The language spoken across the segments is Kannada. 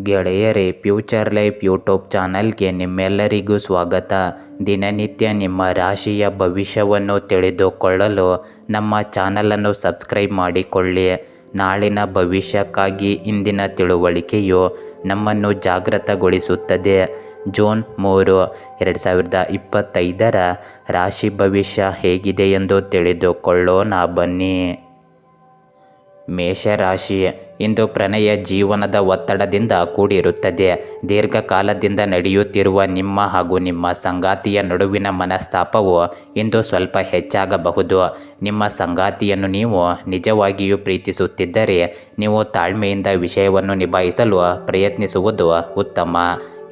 ಗೆಳೆಯರೇ, ಫ್ಯೂಚರ್ ಲೈಫ್ ಯೂಟ್ಯೂಬ್ ಚಾನಲ್ಗೆ ನಿಮ್ಮೆಲ್ಲರಿಗೂ ಸ್ವಾಗತ. ದಿನನಿತ್ಯ ನಿಮ್ಮ ರಾಶಿಯ ಭವಿಷ್ಯವನ್ನು ತಿಳಿದುಕೊಳ್ಳಲು ನಮ್ಮ ಚಾನಲನ್ನು ಸಬ್ಸ್ಕ್ರೈಬ್ ಮಾಡಿಕೊಳ್ಳಿ. ನಾಳಿನ ಭವಿಷ್ಯಕ್ಕಾಗಿ ಇಂದಿನ ತಿಳುವಳಿಕೆಯು ನಮ್ಮನ್ನು ಜಾಗೃತಗೊಳಿಸುತ್ತದೆ. ಜೂನ್ 3, 2025 ರಾಶಿ ಭವಿಷ್ಯ ಹೇಗಿದೆ ಎಂದು ತಿಳಿದುಕೊಳ್ಳೋಣ ಬನ್ನಿ. ಮೇಷರಾಶಿ. ಇಂದು ಪ್ರಣಯ ಜೀವನದ ಒತ್ತಡದಿಂದ ಕೂಡಿರುತ್ತದೆ. ದೀರ್ಘಕಾಲದಿಂದ ನಡೆಯುತ್ತಿರುವ ನಿಮ್ಮ ಹಾಗೂ ನಿಮ್ಮ ಸಂಗಾತಿಯ ನಡುವಿನ ಮನಸ್ತಾಪವು ಇಂದು ಸ್ವಲ್ಪ ಹೆಚ್ಚಾಗಬಹುದು. ನಿಮ್ಮ ಸಂಗಾತಿಯನ್ನು ನೀವು ನಿಜವಾಗಿಯೂ ಪ್ರೀತಿಸುತ್ತಿದ್ದರೆ ನೀವು ತಾಳ್ಮೆಯಿಂದ ವಿಷಯವನ್ನು ನಿಭಾಯಿಸಲು ಪ್ರಯತ್ನಿಸುವುದು ಉತ್ತಮ.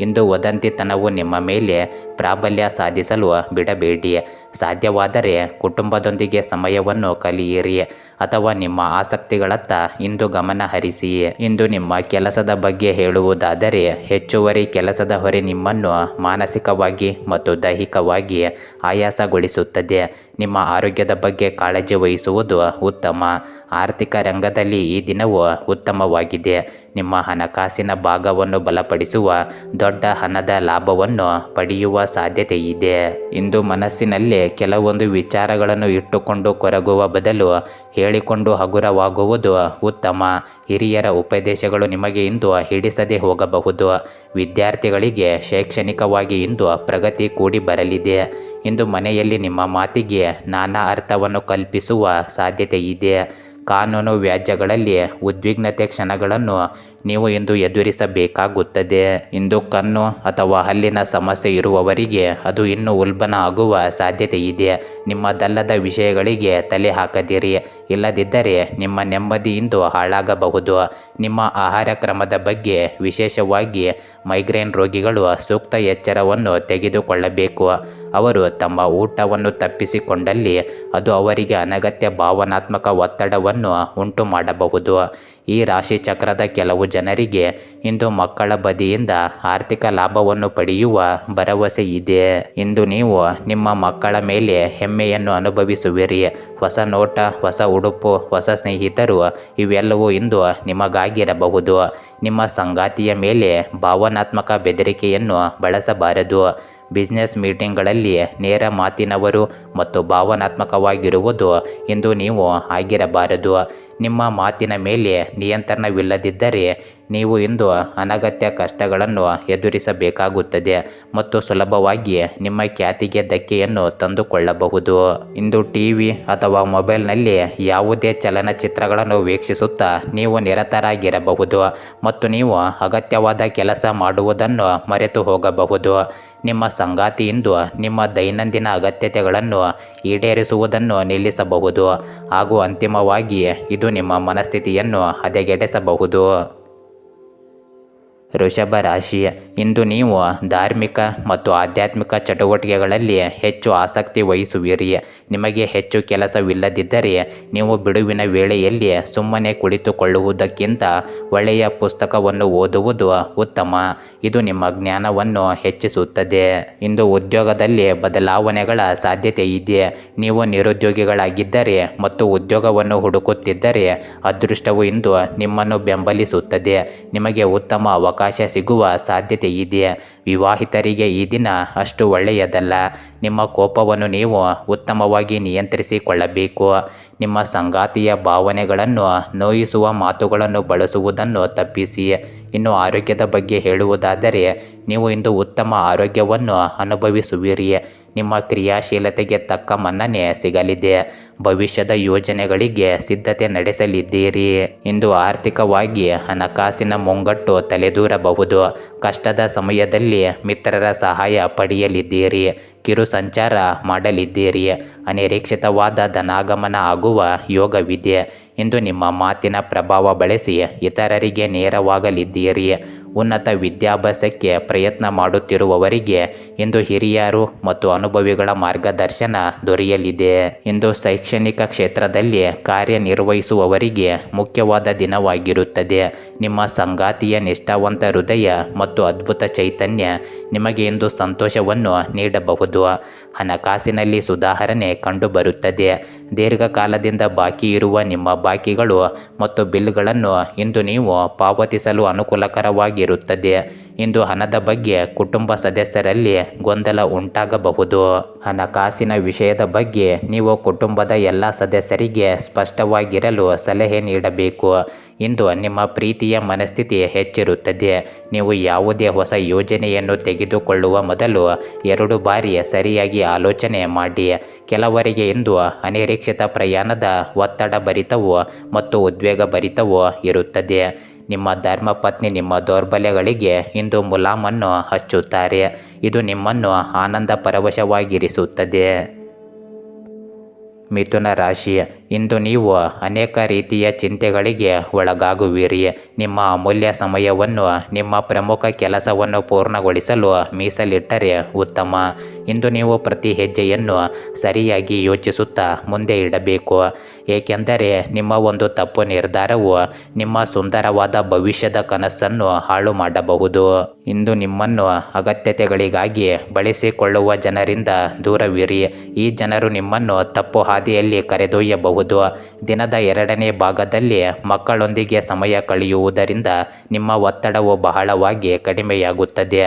ಇಂದು ವದಂತಿತನವು ನಿಮ್ಮ ಮೇಲೆ ಪ್ರಾಬಲ್ಯ ಸಾಧಿಸಲು ಬಿಡಬೇಡಿ. ಸಾಧ್ಯವಾದರೆ ಕುಟುಂಬದೊಂದಿಗೆ ಸಮಯವನ್ನು ಕಳೆಯಿರಿ ಅಥವಾ ನಿಮ್ಮ ಆಸಕ್ತಿಗಳತ್ತ ಇಂದು ಗಮನ ಹರಿಸಿ. ಇಂದು ನಿಮ್ಮ ಕೆಲಸದ ಬಗ್ಗೆ ಹೇಳುವುದಾದರೆ, ಹೆಚ್ಚುವರಿ ಕೆಲಸದ ಹೊರೆ ನಿಮ್ಮನ್ನು ಮಾನಸಿಕವಾಗಿ ಮತ್ತು ದೈಹಿಕವಾಗಿ ಆಯಾಸಗೊಳಿಸುತ್ತದೆ. ನಿಮ್ಮ ಆರೋಗ್ಯದ ಬಗ್ಗೆ ಕಾಳಜಿ ವಹಿಸುವುದು ಉತ್ತಮ. ಆರ್ಥಿಕ ರಂಗದಲ್ಲಿ ಈ ದಿನವು ಉತ್ತಮವಾಗಿದೆ. ನಿಮ್ಮ ಹಣಕಾಸಿನ ಭಾಗವನ್ನು ಬಲಪಡಿಸುವ ದೊಡ್ಡ ಹಣದ ಲಾಭವನ್ನು ಪಡೆಯುವ ಸಾಧ್ಯತೆ ಇದೆ. ಇಂದು ಮನಸ್ಸಿನಲ್ಲಿ ಕೆಲವೊಂದು ವಿಚಾರಗಳನ್ನು ಇಟ್ಟುಕೊಂಡು ಕೊರಗುವ ಬದಲು ಹೇಳಿಕೊಂಡು ಹಗುರವಾಗುವುದು ಉತ್ತಮ. ಹಿರಿಯರ ಉಪದೇಶಗಳು ನಿಮಗೆ ಇಂದು ಹಿಡಿಸದೆ ಹೋಗಬಹುದು. ವಿದ್ಯಾರ್ಥಿಗಳಿಗೆ ಶೈಕ್ಷಣಿಕವಾಗಿ ಇಂದು ಪ್ರಗತಿ ಕೂಡಿ ಬರಲಿದೆ. ಇಂದು ಮನೆಯಲ್ಲಿ ನಿಮ್ಮ ಮಾತಿಗೆ ನಾನಾ ಅರ್ಥವನ್ನು ಕಲ್ಪಿಸುವ ಸಾಧ್ಯತೆ ಇದೆ. ಕಾನೂನು ವ್ಯಾಜ್ಯಗಳಲ್ಲಿ ಉದ್ವಿಗ್ನತೆ ಕ್ಷಣಗಳನ್ನು ನೀವು ಇಂದು ಎದುರಿಸಬೇಕಾಗುತ್ತದೆ. ಇಂದು ಕಣ್ಣು ಅಥವಾ ಹಲ್ಲಿನ ಸಮಸ್ಯೆ ಇರುವವರಿಗೆ ಅದು ಇನ್ನೂ ಉಲ್ಬಣ ಆಗುವ ಸಾಧ್ಯತೆ ಇದೆ. ನಿಮ್ಮದಲ್ಲದ ವಿಷಯಗಳಿಗೆ ತಲೆ ಹಾಕದಿರಿ, ಇಲ್ಲದಿದ್ದರೆ ನಿಮ್ಮ ನೆಮ್ಮದಿ ಇಂದು ಹಾಳಾಗಬಹುದು. ನಿಮ್ಮ ಆಹಾರ ಕ್ರಮದ ಬಗ್ಗೆ, ವಿಶೇಷವಾಗಿ ಮೈಗ್ರೇನ್ ರೋಗಿಗಳು ಸೂಕ್ತ ಎಚ್ಚರವನ್ನು ತೆಗೆದುಕೊಳ್ಳಬೇಕು. ಅವರು ತಮ್ಮ ಊಟವನ್ನು ತಪ್ಪಿಸಿಕೊಂಡಲ್ಲಿ ಅದು ಅವರಿಗೆ ಅನಗತ್ಯ ಭಾವನಾತ್ಮಕ ಒತ್ತಡವನ್ನು ಉಂಟು ಮಾಡಬಹುದು. ಈ ರಾಶಿ ಚಕ್ರದ ಕೆಲವು ಜನರಿಗೆ ಇಂದು ಮಕ್ಕಳ ಬದಿಯಿಂದ ಆರ್ಥಿಕ ಲಾಭವನ್ನು ಪಡೆಯುವ ಭರವಸೆ ಇದೆ. ಇಂದು ನೀವು ನಿಮ್ಮ ಮಕ್ಕಳ ಮೇಲೆ ಹೆಮ್ಮೆಯನ್ನು ಅನುಭವಿಸುವಿರಿ. ಹೊಸ ನೋಟ, ಹೊಸ ಉಡುಪು, ಹೊಸ ಸ್ನೇಹಿತರು ಇವೆಲ್ಲವೂ ಇಂದು ನಿಮಗಾಗಿರಬಹುದು. ನಿಮ್ಮ ಸಂಗಾತಿಯ ಮೇಲೆ ಭಾವನಾತ್ಮಕ ಬೆದರಿಕೆಯನ್ನು ಬಳಸಬಾರದು. ಬಿಸ್ನೆಸ್ ಮೀಟಿಂಗ್ಗಳಲ್ಲಿ ನೇರ ಮಾತಿನವರು ಮತ್ತು ಭಾವನಾತ್ಮಕವಾಗಿರುವುದು ಇಂದು ನೀವು ಆಗಿರಬಾರದು. ನಿಮ್ಮ ಮಾತಿನ ಮೇಲೆ ನಿಯಂತ್ರಣವಿಲ್ಲದಿದ್ದರೆ ನೀವು ಇಂದು ಅನಗತ್ಯ ಕಷ್ಟಗಳನ್ನು ಎದುರಿಸಬೇಕಾಗುತ್ತದೆ ಮತ್ತು ಸುಲಭವಾಗಿ ನಿಮ್ಮ ಖ್ಯಾತಿಗೆ ಧಕ್ಕೆಯನ್ನು ತಂದುಕೊಳ್ಳಬಹುದು. ಇಂದು ಟಿವಿ ಅಥವಾ ಮೊಬೈಲ್ನಲ್ಲಿ ಯಾವುದೇ ಚಲನಚಿತ್ರಗಳನ್ನು ವೀಕ್ಷಿಸುತ್ತಾ ನೀವು ನಿರತರಾಗಿರಬಹುದು ಮತ್ತು ನೀವು ಅಗತ್ಯವಾದ ಕೆಲಸ ಮಾಡುವುದನ್ನು ಮರೆತು ಹೋಗಬಹುದು. ನಿಮ್ಮ ಸಂಗಾತಿ ಇಂದು ನಿಮ್ಮ ದೈನಂದಿನ ಅಗತ್ಯತೆಗಳನ್ನು ಈಡೇರಿಸುವುದನ್ನು ನಿಲ್ಲಿಸಬಹುದು ಹಾಗೂ ಅಂತಿಮವಾಗಿ ಇದು ನಿಮ್ಮ ಮನಸ್ಥಿತಿಯನ್ನು ಹದಗೆಡಿಸಬಹುದು. ವೃಷಭ ರಾಶಿ. ಇಂದು ನೀವು ಧಾರ್ಮಿಕ ಮತ್ತು ಆಧ್ಯಾತ್ಮಿಕ ಚಟುವಟಿಕೆಗಳಲ್ಲಿ ಹೆಚ್ಚು ಆಸಕ್ತಿ ವಹಿಸುವಿರಿ. ನಿಮಗೆ ಹೆಚ್ಚು ಕೆಲಸವಿಲ್ಲದಿದ್ದರೆ ನೀವು ಬಿಡುವಿನ ವೇಳೆಯಲ್ಲಿ ಸುಮ್ಮನೆ ಕುಳಿತುಕೊಳ್ಳುವುದಕ್ಕಿಂತ ಒಳ್ಳೆಯ ಪುಸ್ತಕವನ್ನು ಓದುವುದು ಉತ್ತಮ. ಇದು ನಿಮ್ಮ ಜ್ಞಾನವನ್ನು ಹೆಚ್ಚಿಸುತ್ತದೆ. ಇಂದು ಉದ್ಯೋಗದಲ್ಲಿ ಬದಲಾವಣೆಗಳ ಸಾಧ್ಯತೆ ಇದೆ. ನೀವು ನಿರುದ್ಯೋಗಿಗಳಾಗಿದ್ದರೆ ಮತ್ತು ಉದ್ಯೋಗವನ್ನು ಹುಡುಕುತ್ತಿದ್ದರೆ ಅದೃಷ್ಟವು ಇಂದು ನಿಮ್ಮನ್ನು ಬೆಂಬಲಿಸುತ್ತದೆ. ನಿಮಗೆ ಉತ್ತಮ ಅವಕಾಶ ಸಿಗುವ ಸಾಧ್ಯತೆ ಇದೆ. ವಿವಾಹಿತರಿಗೆ ಈ ದಿನ ಅಷ್ಟು ಒಳ್ಳೆಯದಲ್ಲ. ನಿಮ್ಮ ಕೋಪವನ್ನು ನೀವು ಉತ್ತಮವಾಗಿ ನಿಯಂತ್ರಿಸಿಕೊಳ್ಳಬೇಕು. ನಿಮ್ಮ ಸಂಗಾತಿಯ ಭಾವನೆಗಳನ್ನು ನೋಯಿಸುವ ಮಾತುಗಳನ್ನು ಬಳಸುವುದನ್ನು ತಪ್ಪಿಸಿ. ಇನ್ನು ಆರೋಗ್ಯದ ಬಗ್ಗೆ ಹೇಳುವುದಾದರೆ, ನೀವು ಇಂದು ಉತ್ತಮ ಆರೋಗ್ಯವನ್ನು ಅನುಭವಿಸುವಿರಿ. ನಿಮ್ಮ ಕ್ರಿಯಾಶೀಲತೆಗೆ ತಕ್ಕ ಮನ್ನಣೆ ಸಿಗಲಿದೆ. ಭವಿಷ್ಯದ ಯೋಜನೆಗಳಿಗೆ ಸಿದ್ಧತೆ ನಡೆಸಲಿದ್ದೀರಿ. ಇಂದು ಆರ್ಥಿಕವಾಗಿ ಹಣಕಾಸಿನ ಮುಂಗಟ್ಟು ತಲೆದೂರಬಹುದು. ಕಷ್ಟದ ಸಮಯದಲ್ಲಿ ಮಿತ್ರರ ಸಹಾಯ ಪಡೆಯಲಿದ್ದೀರಿ. ಕಿರು ಸಂಚಾರ ಮಾಡಲಿದ್ದೀರಿ. ಅನಿರೀಕ್ಷಿತವಾದ ಧನಾಗಮನ ಆಗುವ ಯೋಗವಿದೆ. ಇಂದು ನಿಮ್ಮ ಮಾತಿನ ಪ್ರಭಾವ ಬಳಸಿ ಇತರರಿಗೆ ನೇರವಾಗಲಿದ್ದೀರಿ. ಉನ್ನತ ವಿದ್ಯಾಭ್ಯಾಸಕ್ಕೆ ಪ್ರಯತ್ನ ಮಾಡುತ್ತಿರುವವರಿಗೆ ಇಂದು ಹಿರಿಯರು ಮತ್ತು ಅನುಭವಿಗಳ ಮಾರ್ಗದರ್ಶನ ದೊರೆಯಲಿದೆ. ಇಂದು ಶೈಕ್ಷಣಿಕ ಕ್ಷೇತ್ರದಲ್ಲಿ ಕಾರ್ಯನಿರ್ವಹಿಸುವವರಿಗೆ ಮುಖ್ಯವಾದ ದಿನವಾಗಿರುತ್ತದೆ. ನಿಮ್ಮ ಸಂಗಾತಿಯ ನಿಷ್ಠಾವಂತ ಹೃದಯ ಮತ್ತು ಅದ್ಭುತ ಚೈತನ್ಯ ನಿಮಗೆ ಇಂದು ಸಂತೋಷವನ್ನು ನೀಡಬಹುದು. ಹಣಕಾಸಿನಲ್ಲಿ ಸುಧಾರಣೆ ಕಂಡುಬರುತ್ತದೆ. ದೀರ್ಘಕಾಲದಿಂದ ಬಾಕಿ ಇರುವ ನಿಮ್ಮ ಬಾಕಿಗಳು ಮತ್ತು ಬಿಲ್ಗಳನ್ನು ಇಂದು ನೀವು ಪಾವತಿಸಲು ಅನುಕೂಲಕರವಾಗಿ ಮುಖ್ಯವಾಗಿರುತ್ತದೆ. ಇಂದು ಹಣದ ಬಗ್ಗೆ ಕುಟುಂಬ ಸದಸ್ಯರಲ್ಲಿ ಗೊಂದಲ ಉಂಟಾಗಬಹುದು. ಹಣಕಾಸಿನ ವಿಷಯದ ಬಗ್ಗೆ ನೀವು ಕುಟುಂಬದ ಎಲ್ಲ ಸದಸ್ಯರಿಗೆ ಸ್ಪಷ್ಟವಾಗಿರಲು ಸಲಹೆ ನೀಡಬೇಕು. ಇಂದು ನಿಮ್ಮ ಪ್ರೀತಿಯ ಮನಸ್ಥಿತಿ ಹೆಚ್ಚಿರುತ್ತದೆ. ನೀವು ಯಾವುದೇ ಹೊಸ ಯೋಜನೆಯನ್ನು ತೆಗೆದುಕೊಳ್ಳುವ ಮೊದಲು 2 ಬಾರಿ ಸರಿಯಾಗಿ ಆಲೋಚನೆ ಮಾಡಿ. ಕೆಲವರಿಗೆ ಇಂದು ಅನಿರೀಕ್ಷಿತ ಪ್ರಯಾಣದ ಒತ್ತಡ ಭರಿತವೂ ಮತ್ತು ಉದ್ವೇಗ ಭರಿತವೂ ಇರುತ್ತದೆ. ನಿಮ್ಮ ಧರ್ಮಪತ್ನಿ ನಿಮ್ಮ ದೌರ್ಬಲ್ಯಗಳಿಗೆ ಇಂದು ಮುಲಾಮನ್ನು ಹಚ್ಚುತ್ತಾರೆ. ಇದು ನಿಮ್ಮನ್ನು ಆನಂದ ಪರವಶವಾಗಿರಿಸುತ್ತದೆ. ಮಿಥುನ ರಾಶಿ, ಇಂದು ನೀವು ಅನೇಕ ರೀತಿಯ ಚಿಂತೆಗಳಿಗೆ ಒಳಗಾಗುವಿರಿ. ನಿಮ್ಮ ಅಮೂಲ್ಯ ಸಮಯವನ್ನು ನಿಮ್ಮ ಪ್ರಮುಖ ಕೆಲಸವನ್ನು ಪೂರ್ಣಗೊಳಿಸಲು ಮೀಸಲಿಟ್ಟರೆ ಉತ್ತಮ. ಇಂದು ನೀವು ಪ್ರತಿ ಹೆಜ್ಜೆಯನ್ನು ಸರಿಯಾಗಿ ಯೋಚಿಸುತ್ತಾ ಮುಂದೆ ಇಡಬೇಕು. ಏಕೆಂದರೆ ನಿಮ್ಮ ಒಂದು ತಪ್ಪು ನಿರ್ಧಾರವು ನಿಮ್ಮ ಸುಂದರವಾದ ಭವಿಷ್ಯದ ಕನಸನ್ನು ಹಾಳು ಮಾಡಬಹುದು. ಇಂದು ನಿಮ್ಮನ್ನು ಅಗತ್ಯತೆಗಳಿಗಾಗಿ ಬಳಸಿಕೊಳ್ಳುವ ಜನರಿಂದ ದೂರವಿರಿ. ಈ ಜನರು ನಿಮ್ಮನ್ನು ತಪ್ಪು ಹಾದಿಯಲ್ಲಿ ಕರೆದೊಯ್ಯಬಹುದು. ದಿನದ 2ನೇ ಭಾಗದಲ್ಲಿ ಮಕ್ಕಳೊಂದಿಗೆ ಸಮಯ ಕಳೆಯುವುದರಿಂದ ನಿಮ್ಮ ಒತ್ತಡವು ಬಹಳವಾಗಿ ಕಡಿಮೆಯಾಗುತ್ತದೆ.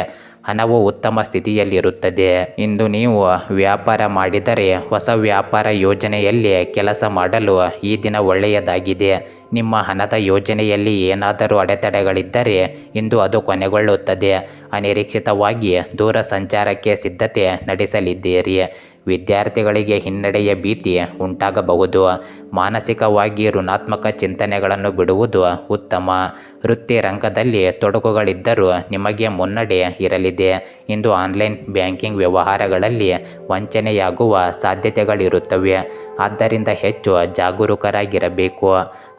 ಹಣವು ಉತ್ತಮ ಸ್ಥಿತಿಯಲ್ಲಿರುತ್ತದೆ. ಇಂದು ನೀವು ವ್ಯಾಪಾರ ಮಾಡಿದರೆ ಹೊಸ ವ್ಯಾಪಾರ ಯೋಜನೆಯಲ್ಲಿ ಕೆಲಸ ಮಾಡಲು ಈ ದಿನ ಒಳ್ಳೆಯದಾಗಿದೆ. ನಿಮ್ಮ ಹಣದ ಯೋಜನೆಯಲ್ಲಿ ಏನಾದರೂ ಅಡೆತಡೆಗಳಿದ್ದರೆ ಇಂದು ಅದು ಕೊನೆಗೊಳ್ಳುತ್ತದೆ. ಅನಿರೀಕ್ಷಿತವಾಗಿ ದೂರ ಸಂಚಾರಕ್ಕೆ ಸಿದ್ಧತೆ ನಡೆಸಲಿದ್ದೀರಿ. ವಿದ್ಯಾರ್ಥಿಗಳಿಗೆ ಹಿನ್ನಡೆಯ ಭೀತಿ ಉಂಟಾಗಬಹುದು. ಮಾನಸಿಕವಾಗಿ ಋಣಾತ್ಮಕ ಚಿಂತನೆಗಳನ್ನು ಬಿಡುವುದು ಉತ್ತಮ. ವೃತ್ತಿ ರಂಗದಲ್ಲಿ ತೊಡಕುಗಳಿದ್ದರೂ ನಿಮಗೆ ಮುನ್ನಡೆ ಇರಲಿದೆ. ಇಂದು ಆನ್ಲೈನ್ ಬ್ಯಾಂಕಿಂಗ್ ವ್ಯವಹಾರಗಳಲ್ಲಿ ವಂಚನೆಯಾಗುವ ಸಾಧ್ಯತೆಗಳಿರುತ್ತವೆ. ಆದ್ದರಿಂದ ಹೆಚ್ಚು ಜಾಗರೂಕರಾಗಿರಬೇಕು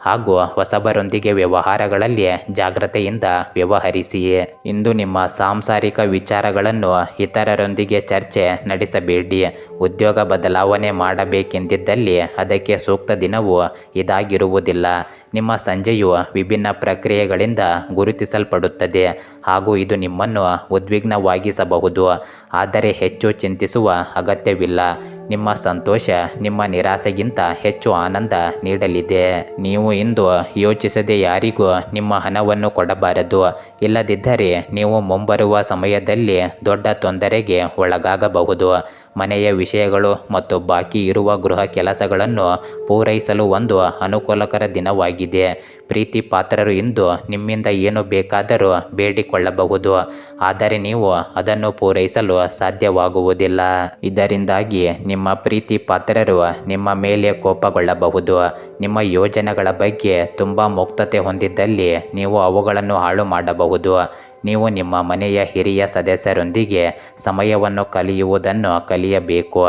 ಹಾಗೂ ಹೊಸಬರೊಂದಿಗೆ ವ್ಯವಹಾರಗಳಲ್ಲಿ ಜಾಗ್ರತೆಯಿಂದ ವ್ಯವಹರಿಸಿ. ಇಂದು ನಿಮ್ಮ ಸಾಂಸಾರಿಕ ವಿಚಾರಗಳನ್ನು ಇತರರೊಂದಿಗೆ ಚರ್ಚೆ ನಡೆಸಬೇಡಿ. ಉದ್ಯೋಗ ಬದಲಾವಣೆ ಮಾಡಬೇಕೆಂದಿದ್ದಲ್ಲಿ ಅದಕ್ಕೆ ಸೂಕ್ತ ದಿನವೂ ಇದಾಗಿರುವುದಿಲ್ಲ. ನಿಮ್ಮ ಸಂಜೆಯು ವಿಭಿನ್ನ ಪ್ರಕ್ರಿಯೆಗಳಿಂದ ಗುರುತಿಸಲ್ಪಡುತ್ತದೆ ಹಾಗೂ ಇದು ನಿಮ್ಮನ್ನು ಉದ್ವಿಗ್ನವಾಗಿಸಬಹುದು. ಆದರೆ ಹೆಚ್ಚು ಚಿಂತಿಸುವ ಅಗತ್ಯವಿಲ್ಲ. ನಿಮ್ಮ ಸಂತೋಷ ನಿಮ್ಮ ನಿರಾಸೆಗಿಂತ ಹೆಚ್ಚು ಆನಂದ ನೀಡಲಿದೆ. ನೀವು ಇಂದು ಯೋಚಿಸದೆ ಯಾರಿಗೂ ನಿಮ್ಮ ಹಣವನ್ನು ಕೊಡಬಾರದು. ಇಲ್ಲದಿದ್ದರೆ ನೀವು ಮುಂಬರುವ ಸಮಯದಲ್ಲಿ ದೊಡ್ಡ ತೊಂದರೆಗೆ ಒಳಗಾಗಬಹುದು. ಮನೆಯ ವಿಷಯಗಳು ಮತ್ತು ಬಾಕಿ ಇರುವ ಗೃಹ ಕೆಲಸಗಳನ್ನು ಪೂರೈಸಲು ಒಂದು ಅನುಕೂಲಕರ ದಿನವಾಗಿದೆ. ಪ್ರೀತಿ ಪಾತ್ರರು ಇಂದು ನಿಮ್ಮಿಂದ ಏನು ಬೇಕಾದರೂ ಬೇಡಿಕೊಳ್ಳಬಹುದು, ಆದರೆ ನೀವು ಅದನ್ನು ಪೂರೈಸಲು ಸಾಧ್ಯವಾಗುವುದಿಲ್ಲ. ಇದರಿಂದಾಗಿ ನಿಮ್ಮ ಪ್ರೀತಿ ಪಾತ್ರರು ನಿಮ್ಮ ಮೇಲೆ ಕೋಪಗೊಳ್ಳಬಹುದು. ನಿಮ್ಮ ಯೋಜನೆಗಳ ಬಗ್ಗೆ ತುಂಬ ಮುಕ್ತತೆ ಹೊಂದಿದ್ದಲ್ಲಿ ನೀವು ಅವುಗಳನ್ನು ಹಾಳು ಮಾಡಬಹುದು. ನೀವು ನಿಮ್ಮ ಮನೆಯ ಹಿರಿಯ ಸದಸ್ಯರೊಂದಿಗೆ ಸಮಯವನ್ನು ಕಳೆಯುವುದನ್ನು ಕಲಿಯಬೇಕು.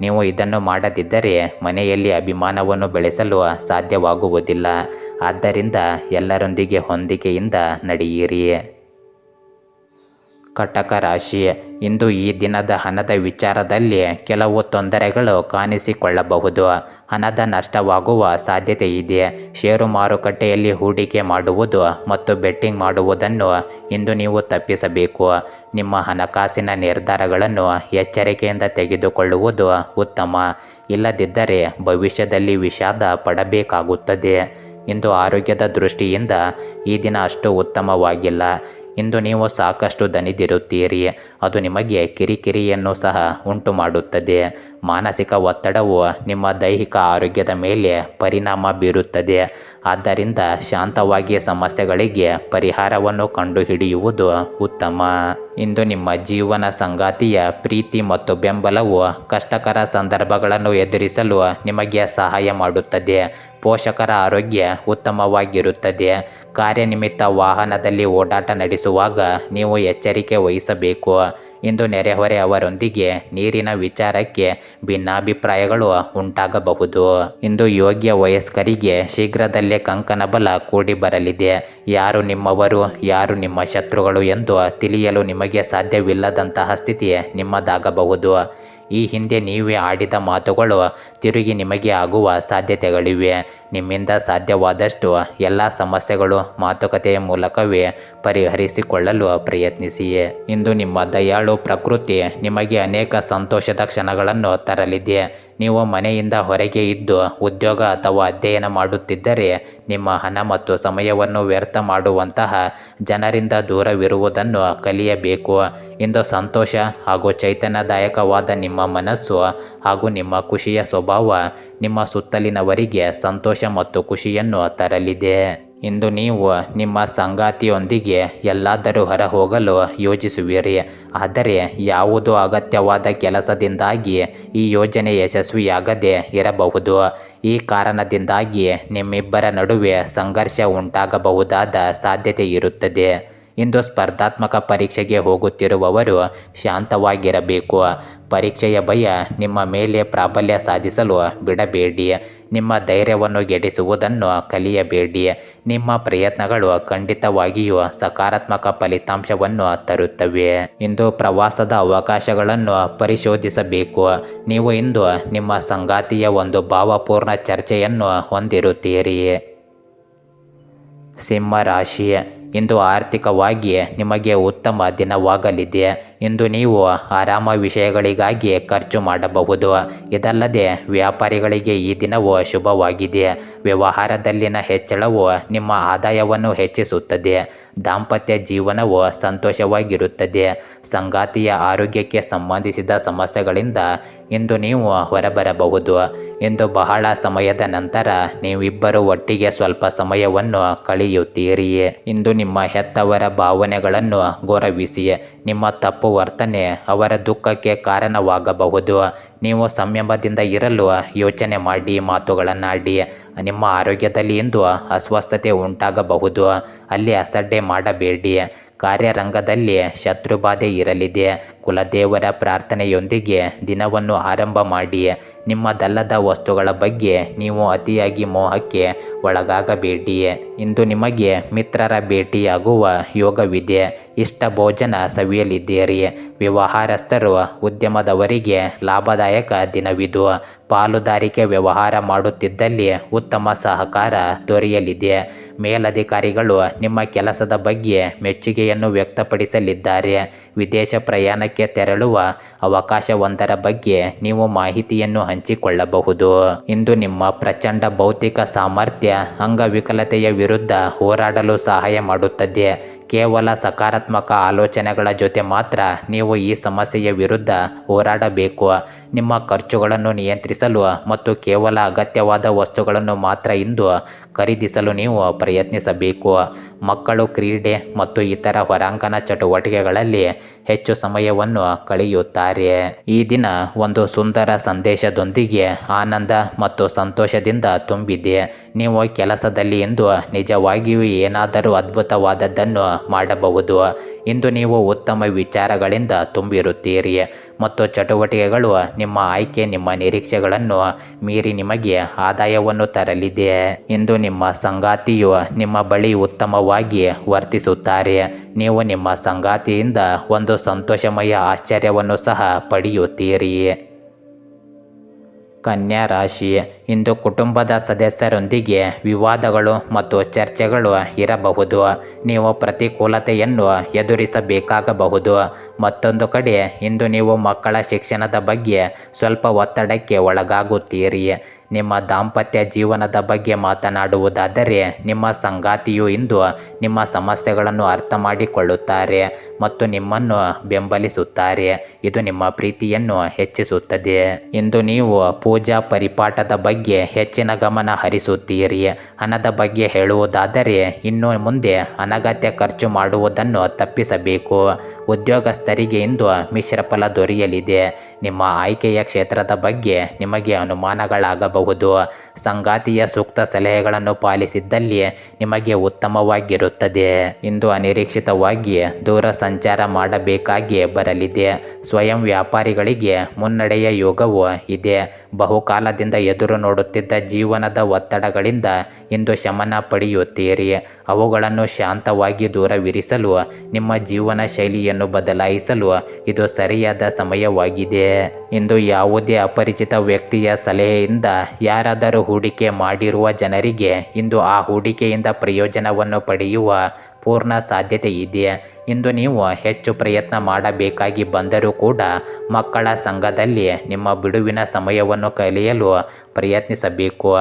ನೀವು ಇದನ್ನು ಮಾಡದಿದ್ದರೆ ಮನೆಯಲ್ಲಿ ಅಭಿಮಾನವನ್ನು ಬೆಳೆಸಲು ಸಾಧ್ಯವಾಗುವುದಿಲ್ಲ. ಆದ್ದರಿಂದ ಎಲ್ಲರೊಂದಿಗೆ ಹೊಂದಿಕೆಯಿಂದ ನಡೆಯಿರಿ. ಕಟಕ ರಾಶಿ, ಇಂದು ಈ ದಿನದ ಹಣದ ವಿಚಾರದಲ್ಲಿ ಕೆಲವು ತೊಂದರೆಗಳು ಕಾಣಿಸಿಕೊಳ್ಳಬಹುದು. ಹಣದ ನಷ್ಟವಾಗುವ ಸಾಧ್ಯತೆ ಇದೆ. ಷೇರು ಮಾರುಕಟ್ಟೆಯಲ್ಲಿ ಹೂಡಿಕೆ ಮಾಡುವುದು ಮತ್ತು ಬೆಟ್ಟಿಂಗ್ ಮಾಡುವುದನ್ನು ಇಂದು ನೀವು ತಪ್ಪಿಸಬೇಕು. ನಿಮ್ಮ ಹಣಕಾಸಿನ ನಿರ್ಧಾರಗಳನ್ನು ಎಚ್ಚರಿಕೆಯಿಂದ ತೆಗೆದುಕೊಳ್ಳುವುದು ಉತ್ತಮ. ಇಲ್ಲದಿದ್ದರೆ ಭವಿಷ್ಯದಲ್ಲಿ ವಿಷಾದ ಪಡಬೇಕಾಗುತ್ತದೆ. ಇಂದು ಆರೋಗ್ಯದ ದೃಷ್ಟಿಯಿಂದ ಈ ದಿನ ಅಷ್ಟು ಉತ್ತಮವಾಗಿಲ್ಲ. ಇಂದು ನೀವು ಸಾಕಷ್ಟು ದಣಿದಿರುತ್ತೀರಿ. ಅದು ನಿಮಗೆ ಕಿರಿಕಿರಿಯನ್ನು ಸಹ ಉಂಟು ಮಾಡುತ್ತದೆ. ಮಾನಸಿಕ ಒತ್ತಡವು ನಿಮ್ಮ ದೈಹಿಕ ಆರೋಗ್ಯದ ಮೇಲೆ ಪರಿಣಾಮ ಬೀರುತ್ತದೆ. ಆದ್ದರಿಂದ ಶಾಂತವಾಗಿ ಸಮಸ್ಯೆಗಳಿಗೆ ಪರಿಹಾರವನ್ನು ಕಂಡುಹಿಡಿಯುವುದು ಉತ್ತಮ. ಇಂದು ನಿಮ್ಮ ಜೀವನ ಸಂಗಾತಿಯ ಪ್ರೀತಿ ಮತ್ತು ಬೆಂಬಲವು ಕಷ್ಟಕರ ಸಂದರ್ಭಗಳನ್ನು ಎದುರಿಸಲು ನಿಮಗೆ ಸಹಾಯ ಮಾಡುತ್ತದೆ. ಪೋಷಕರ ಆರೋಗ್ಯ ಉತ್ತಮವಾಗಿರುತ್ತದೆ. ಕಾರ್ಯನಿಮಿತ್ತ ವಾಹನದಲ್ಲಿ ಓಡಾಟ ನಡೆಸುವಾಗ ನೀವು ಎಚ್ಚರಿಕೆ ವಹಿಸಬೇಕು. ಇಂದು ನೆರೆಹೊರೆಯವರೊಂದಿಗೆ ನೀರಿನ ವಿಚಾರಕ್ಕೆ ಭಿನ್ನಾಭಿಪ್ರಾಯಗಳು ಉಂಟಾಗಬಹುದು. ಇಂದು ಯೋಗ್ಯ ವಯಸ್ಕರಿಗೆ ಶೀಘ್ರದಲ್ಲೇ ಕಂಕಣ ಬಲ ಕೂಡಿ ಬರಲಿದೆ. ಯಾರು ನಿಮ್ಮವರು ಯಾರು ನಿಮ್ಮ ಶತ್ರುಗಳು ಎಂದು ತಿಳಿಯಲು ನಿಮಗೆ ಸಾಧ್ಯವಿಲ್ಲದಂತಹ ಸ್ಥಿತಿ ನಿಮ್ಮದಾಗಬಹುದು. ಈ ಹಿಂದೆ ನೀವೇ ಆಡಿದ ಮಾತುಗಳು ತಿರುಗಿ ನಿಮಗೆ ಆಗುವ ಸಾಧ್ಯತೆಗಳಿವೆ. ನಿಮ್ಮಿಂದ ಸಾಧ್ಯವಾದಷ್ಟು ಎಲ್ಲ ಸಮಸ್ಯೆಗಳು ಮಾತುಕತೆಯ ಮೂಲಕವೇ ಪರಿಹರಿಸಿಕೊಳ್ಳಲು ಪ್ರಯತ್ನಿಸಿ. ಇಂದು ನಿಮ್ಮ ದಯಾಳು ಪ್ರಕೃತಿ ನಿಮಗೆ ಅನೇಕ ಸಂತೋಷದ ಕ್ಷಣಗಳನ್ನು ತರಲಿದೆ. ನೀವು ಮನೆಯಿಂದ ಹೊರಗೆ ಇದ್ದು ಉದ್ಯೋಗ ಅಥವಾ ಅಧ್ಯಯನ ಮಾಡುತ್ತಿದ್ದರೆ ನಿಮ್ಮ ಹಣ ಮತ್ತು ಸಮಯವನ್ನು ವ್ಯರ್ಥ ಮಾಡುವಂತಹ ಜನರಿಂದ ದೂರವಿರುವುದನ್ನು ಕಲಿಯಬೇಕು. ಇಂದು ಸಂತೋಷ ಹಾಗೂ ಚೈತನ್ಯದಾಯಕವಾದ ನಿಮ್ಮ ಮನಸ್ಸು ಹಾಗೂ ನಿಮ್ಮ ಖುಷಿಯ ಸ್ವಭಾವ ನಿಮ್ಮ ಸುತ್ತಲಿನವರಿಗೆ ಸಂತೋಷ ಮತ್ತು ಖುಷಿಯನ್ನು ತರಲಿದೆ. ಇಂದು ನೀವು ನಿಮ್ಮ ಸಂಗಾತಿಯೊಂದಿಗೆ ಎಲ್ಲಾದರೂ ಹೊರ ಹೋಗಲು ಯೋಜಿಸುವಿರಿ. ಆದರೆ ಯಾವುದೋ ಅಗತ್ಯವಾದ ಕೆಲಸದಿಂದಾಗಿ ಈ ಯೋಜನೆ ಯಶಸ್ವಿಯಾಗದೇ ಇರಬಹುದು. ಈ ಕಾರಣದಿಂದಾಗಿ ನಿಮ್ಮಿಬ್ಬರ ನಡುವೆ ಸಂಘರ್ಷ ಉಂಟಾಗಬಹುದಾದ ಸಾಧ್ಯತೆ ಇರುತ್ತದೆ. ಇಂದು ಸ್ಪರ್ಧಾತ್ಮಕ ಪರೀಕ್ಷೆಗೆ ಹೋಗುತ್ತಿರುವವರು ಶಾಂತವಾಗಿರಬೇಕು. ಪರೀಕ್ಷೆಯ ಭಯ ನಿಮ್ಮ ಮೇಲೆ ಪ್ರಾಬಲ್ಯ ಸಾಧಿಸಲು ಬಿಡಬೇಡಿ. ನಿಮ್ಮ ಧೈರ್ಯವನ್ನು ಗೆಡಿಸುವುದನ್ನು ಕಲಿಯಬೇಡಿ. ನಿಮ್ಮ ಪ್ರಯತ್ನಗಳು ಖಂಡಿತವಾಗಿಯೂ ಸಕಾರಾತ್ಮಕ ಫಲಿತಾಂಶವನ್ನು ತರುತ್ತವೆ. ಇಂದು ಪ್ರವಾಸದ ಅವಕಾಶಗಳನ್ನು ಪರಿಶೋಧಿಸಬೇಕು. ನೀವು ಇಂದು ನಿಮ್ಮ ಸಂಗಾತಿಯ ಒಂದು ಭಾವಪೂರ್ಣ ಚರ್ಚೆಯನ್ನು ಹೊಂದಿರುತ್ತೀರಿ. ಸಿಂಹ ರಾಶಿ, ಇಂದು ಆರ್ಥಿಕವಾಗಿ ನಿಮಗೆ ಉತ್ತಮ ದಿನವಾಗಲಿದೆ. ಇಂದು ನೀವು ಆರಾಮ ವಿಷಯಗಳಿಗಾಗಿ ಖರ್ಚು ಮಾಡಬಹುದು. ಇದಲ್ಲದೆ ವ್ಯಾಪಾರಿಗಳಿಗೆ ಈ ದಿನವು ಶುಭವಾಗಿದೆ. ವ್ಯವಹಾರದಲ್ಲಿನ ಹೆಚ್ಚಳವು ನಿಮ್ಮ ಆದಾಯವನ್ನು ಹೆಚ್ಚಿಸುತ್ತದೆ. ದಾಂಪತ್ಯ ಜೀವನವು ಸಂತೋಷವಾಗಿರುತ್ತದೆ. ಸಂಗಾತಿಯ ಆರೋಗ್ಯಕ್ಕೆ ಸಂಬಂಧಿಸಿದ ಸಮಸ್ಯೆಗಳಿಂದ ಇಂದು ನೀವು ಹೊರಬರಬಹುದು. ಇಂದು ಬಹಳ ಸಮಯದ ನಂತರ ನೀವಿಬ್ಬರು ಒಟ್ಟಿಗೆ ಸ್ವಲ್ಪ ಸಮಯವನ್ನು ಕಳೆಯುತ್ತೀರಿ. ಇಂದು ನಿಮ್ಮ ಹೆತ್ತವರ ಭಾವನೆಗಳನ್ನು ಗೌರವಿಸಿ. ನಿಮ್ಮ ತಪ್ಪು ವರ್ತನೆ ಅವರ ದುಃಖಕ್ಕೆ ಕಾರಣವಾಗಬಹುದು. ನೀವು ಸಂಯಮದಿಂದ ಇರಲು ಯೋಚನೆ ಮಾಡಿ ಮಾತುಗಳನ್ನಾಡಿ. ನಿಮ್ಮ ಆರೋಗ್ಯದಲ್ಲಿ ಇಂದು ಅಸ್ವಸ್ಥತೆ ಉಂಟಾಗಬಹುದು. ಅಲ್ಲಿ ಅಸಡ್ಡೆ ಮಾಡಬೇಡಿ. ಕಾರ್ಯರಂಗದಲ್ಲಿ ಶತ್ರುಬಾಧೆ ಇರಲಿದೆ. ಕುಲದೇವರ ಪ್ರಾರ್ಥನೆಯೊಂದಿಗೆ ದಿನವನ್ನು ಆರಂಭ ಮಾಡಿ. ನಿಮ್ಮದಲ್ಲದ ವಸ್ತುಗಳ ಬಗ್ಗೆ ನೀವು ಅತಿಯಾಗಿ ಮೋಹಕ್ಕೆ ಒಳಗಾಗಬೇಡಿ. ಇಂದು ನಿಮಗೆ ಮಿತ್ರರ ಭೇಟಿಯಾಗುವ ಯೋಗವಿದೆ. ಇಷ್ಟ ಭೋಜನ ಸವಿಯಲಿದ್ದೀರಿ. ವ್ಯವಹಾರಸ್ಥರು ಉದ್ಯಮದವರಿಗೆ ಲಾಭದಾಯಕ ದಿನವಿದು. ಪಾಲುದಾರಿಕೆ ವ್ಯವಹಾರ ಮಾಡುತ್ತಿದ್ದಲ್ಲಿ ಉತ್ತಮ ಸಹಕಾರ ದೊರೆಯಲಿದೆ. ಮೇಲಧಿಕಾರಿಗಳು ನಿಮ್ಮ ಕೆಲಸದ ಬಗ್ಗೆ ಮೆಚ್ಚುಗೆಯನ್ನು ವ್ಯಕ್ತಪಡಿಸಲಿದ್ದಾರೆ. ವಿದೇಶ ಪ್ರಯಾಣಕ್ಕೆ ತೆರಳುವ ಅವಕಾಶವೊಂದರ ಬಗ್ಗೆ ನೀವು ಮಾಹಿತಿಯನ್ನು ಹಂಚಿಕೊಳ್ಳಬಹುದು. ಇಂದು ನಿಮ್ಮ ಪ್ರಚಂಡ ಭೌತಿಕ ಸಾಮರ್ಥ್ಯ ಅಂಗವಿಕಲತೆಯ ವಿರುದ್ಧ ಹೋರಾಡಲು ಸಹಾಯ ಮಾಡುತ್ತದೆ. ಕೇವಲ ಸಕಾರಾತ್ಮಕ ಆಲೋಚನೆಗಳ ಜೊತೆ ಮಾತ್ರ ನೀವು ಈ ಸಮಸ್ಯೆಯ ವಿರುದ್ಧ ಹೋರಾಡಬೇಕು. ನಿಮ್ಮ ಖರ್ಚುಗಳನ್ನು ನಿಯಂತ್ರಿಸಲು ಮತ್ತು ಕೇವಲ ಅಗತ್ಯವಾದ ವಸ್ತುಗಳನ್ನು ಮಾತ್ರ ಇಂದು ಖರೀದಿಸಲು ನೀವು ಪ್ರಯತ್ನಿಸಬೇಕು. ಮಕ್ಕಳು ಕ್ರೀಡೆ ಮತ್ತು ಇತರ ಹೊರಾಂಗಣ ಚಟುವಟಿಕೆಗಳಲ್ಲಿ ಹೆಚ್ಚು ಸಮಯವನ್ನು ಕಳೆಯುತ್ತಾರೆ. ಈ ದಿನ ಒಂದು ಸುಂದರ ಸಂದೇಶದೊಂದಿಗೆ ಆನಂದ ಮತ್ತು ಸಂತೋಷದಿಂದ ತುಂಬಿದೆ. ನೀವು ಕೆಲಸದಲ್ಲಿ ಇಂದು ನಿಜವಾಗಿಯೂ ಏನಾದರೂ ಅದ್ಭುತವಾದದ್ದನ್ನು ಮಾಡಬಹುದು. ಇಂದು ನೀವು ಉತ್ತಮ ವಿಚಾರಗಳಿಂದ ತುಂಬಿರುತ್ತೀರಿ ಮತ್ತು ಚಟುವಟಿಕೆಗಳು ನಿಮ್ಮ ಆಯ್ಕೆ ನಿಮ್ಮ ನಿರೀಕ್ಷೆಗಳನ್ನು ಮೀರಿ ನಿಮಗೆ ಆದಾಯವನ್ನು ತರಲಿದೆ. ಇಂದು ನಿಮ್ಮ ಸಂಗಾತಿಯು ನಿಮ್ಮ ಬಳಿ ಉತ್ತಮವಾಗಿ ವರ್ತಿಸುತ್ತಾರೆ. ನೀವು ನಿಮ್ಮ ಸಂಗಾತಿಯಿಂದ ಒಂದು ಸಂತೋಷಮಯ ಆಶ್ಚರ್ಯವನ್ನು ಸಹ ಪಡೆಯುತ್ತೀರಿ. ಕನ್ಯಾ ರಾಶಿ, ಇಂದು ಕುಟುಂಬದ ಸದಸ್ಯರೊಂದಿಗೆ ವಿವಾದಗಳು ಮತ್ತು ಚರ್ಚೆಗಳು ಇರಬಹುದು. ನೀವು ಪ್ರತಿಕೂಲತೆಯನ್ನು ಎದುರಿಸಬೇಕಾಗಬಹುದು. ಮತ್ತೊಂದು ಕಡೆ ಇಂದು ನೀವು ಮಕ್ಕಳ ಶಿಕ್ಷಣದ ಬಗ್ಗೆ ಸ್ವಲ್ಪ ಒತ್ತಡಕ್ಕೆ ಒಳಗಾಗುತ್ತೀರಿ. ನಿಮ್ಮ ದಾಂಪತ್ಯ ಜೀವನದ ಬಗ್ಗೆ ಮಾತನಾಡುವುದಾದರೆ ನಿಮ್ಮ ಸಂಗಾತಿಯು ಇಂದು ನಿಮ್ಮ ಸಮಸ್ಯೆಗಳನ್ನು ಅರ್ಥ ಮಾಡಿಕೊಳ್ಳುತ್ತಾರೆ ಮತ್ತು ನಿಮ್ಮನ್ನು ಬೆಂಬಲಿಸುತ್ತಾರೆ. ಇದು ನಿಮ್ಮ ಪ್ರೀತಿಯನ್ನು ಹೆಚ್ಚಿಸುತ್ತದೆ. ಇಂದು ನೀವು ಪೂಜಾ ಪರಿಪಾಠದ ಬಗ್ಗೆ ಹೆಚ್ಚಿನ ಗಮನ ಹರಿಸುತ್ತೀರಿ. ಹಣದ ಬಗ್ಗೆ ಹೇಳುವುದಾದರೆ ಇನ್ನು ಮುಂದೆ ಅನಗತ್ಯ ಖರ್ಚು ಮಾಡುವುದನ್ನು ತಪ್ಪಿಸಬೇಕು. ಉದ್ಯೋಗಸ್ಥರಿಗೆ ಇಂದು ಮಿಶ್ರ ಫಲ ದೊರೆಯಲಿದೆ. ನಿಮ್ಮ ಆಯ್ಕೆಯ ಕ್ಷೇತ್ರದ ಬಗ್ಗೆ ನಿಮಗೆ ಅನುಮಾನಗಳಾಗಬಹುದು. ಸಂಗಾತಿಯ ಸೂಕ್ತ ಸಲಹೆಗಳನ್ನು ಪಾಲಿಸಿದ್ದಲ್ಲಿ ನಿಮಗೆ ಉತ್ತಮವಾಗಿರುತ್ತದೆ. ಇಂದು ಅನಿರೀಕ್ಷಿತವಾಗಿ ದೂರ ಸಂಚಾರ ಮಾಡಬೇಕಾಗಿ ಬರಲಿದೆ. ಸ್ವಯಂ ವ್ಯಾಪಾರಿಗಳಿಗೆ ಮುನ್ನಡೆಯ ಯೋಗವೂ ಇದೆ. ಬಹುಕಾಲದಿಂದ ಎದುರು ನೋಡುತ್ತಿದ್ದ ಜೀವನದ ಒತ್ತಡಗಳಿಂದ ಇಂದು ಶಮನ ಪಡೆಯುತ್ತೀರಿ. ಅವುಗಳನ್ನು ಶಾಂತವಾಗಿ ದೂರವಿರಿಸಲು ನಿಮ್ಮ ಜೀವನ ಶೈಲಿಯನ್ನು ಬದಲಾಯಿಸಲು ಇದು ಸರಿಯಾದ ಸಮಯವಾಗಿದೆ. ಇಂದು ಯಾವುದೇ ಅಪರಿಚಿತ ವ್ಯಕ್ತಿಯ ಸಲಹೆಯಿಂದ ಯಾರಾದರೂ ಹೂಡಿಕೆ ಮಾಡಿರುವ ಜನರಿಗೆ ಇಂದು ಆ ಹೂಡಿಕೆಯಿಂದ ಪ್ರಯೋಜನವನ್ನು ಪಡೆಯುವ ಪೂರ್ಣ ಸಾಧ್ಯತೆ ಇದೆ. ಇಂದು ನೀವು ಹೆಚ್ಚು ಪ್ರಯತ್ನ ಮಾಡಬೇಕಾಗಿ ಬಂದರೂ ಕೂಡ ಮಕ್ಕಳ ಸಂಘದಲ್ಲಿ ನಿಮ್ಮ ಬಿಡುವಿನ ಸಮಯವನ್ನು ಕಳೆಯಲು ಪ್ರಯತ್ನಿಸಬೇಕು.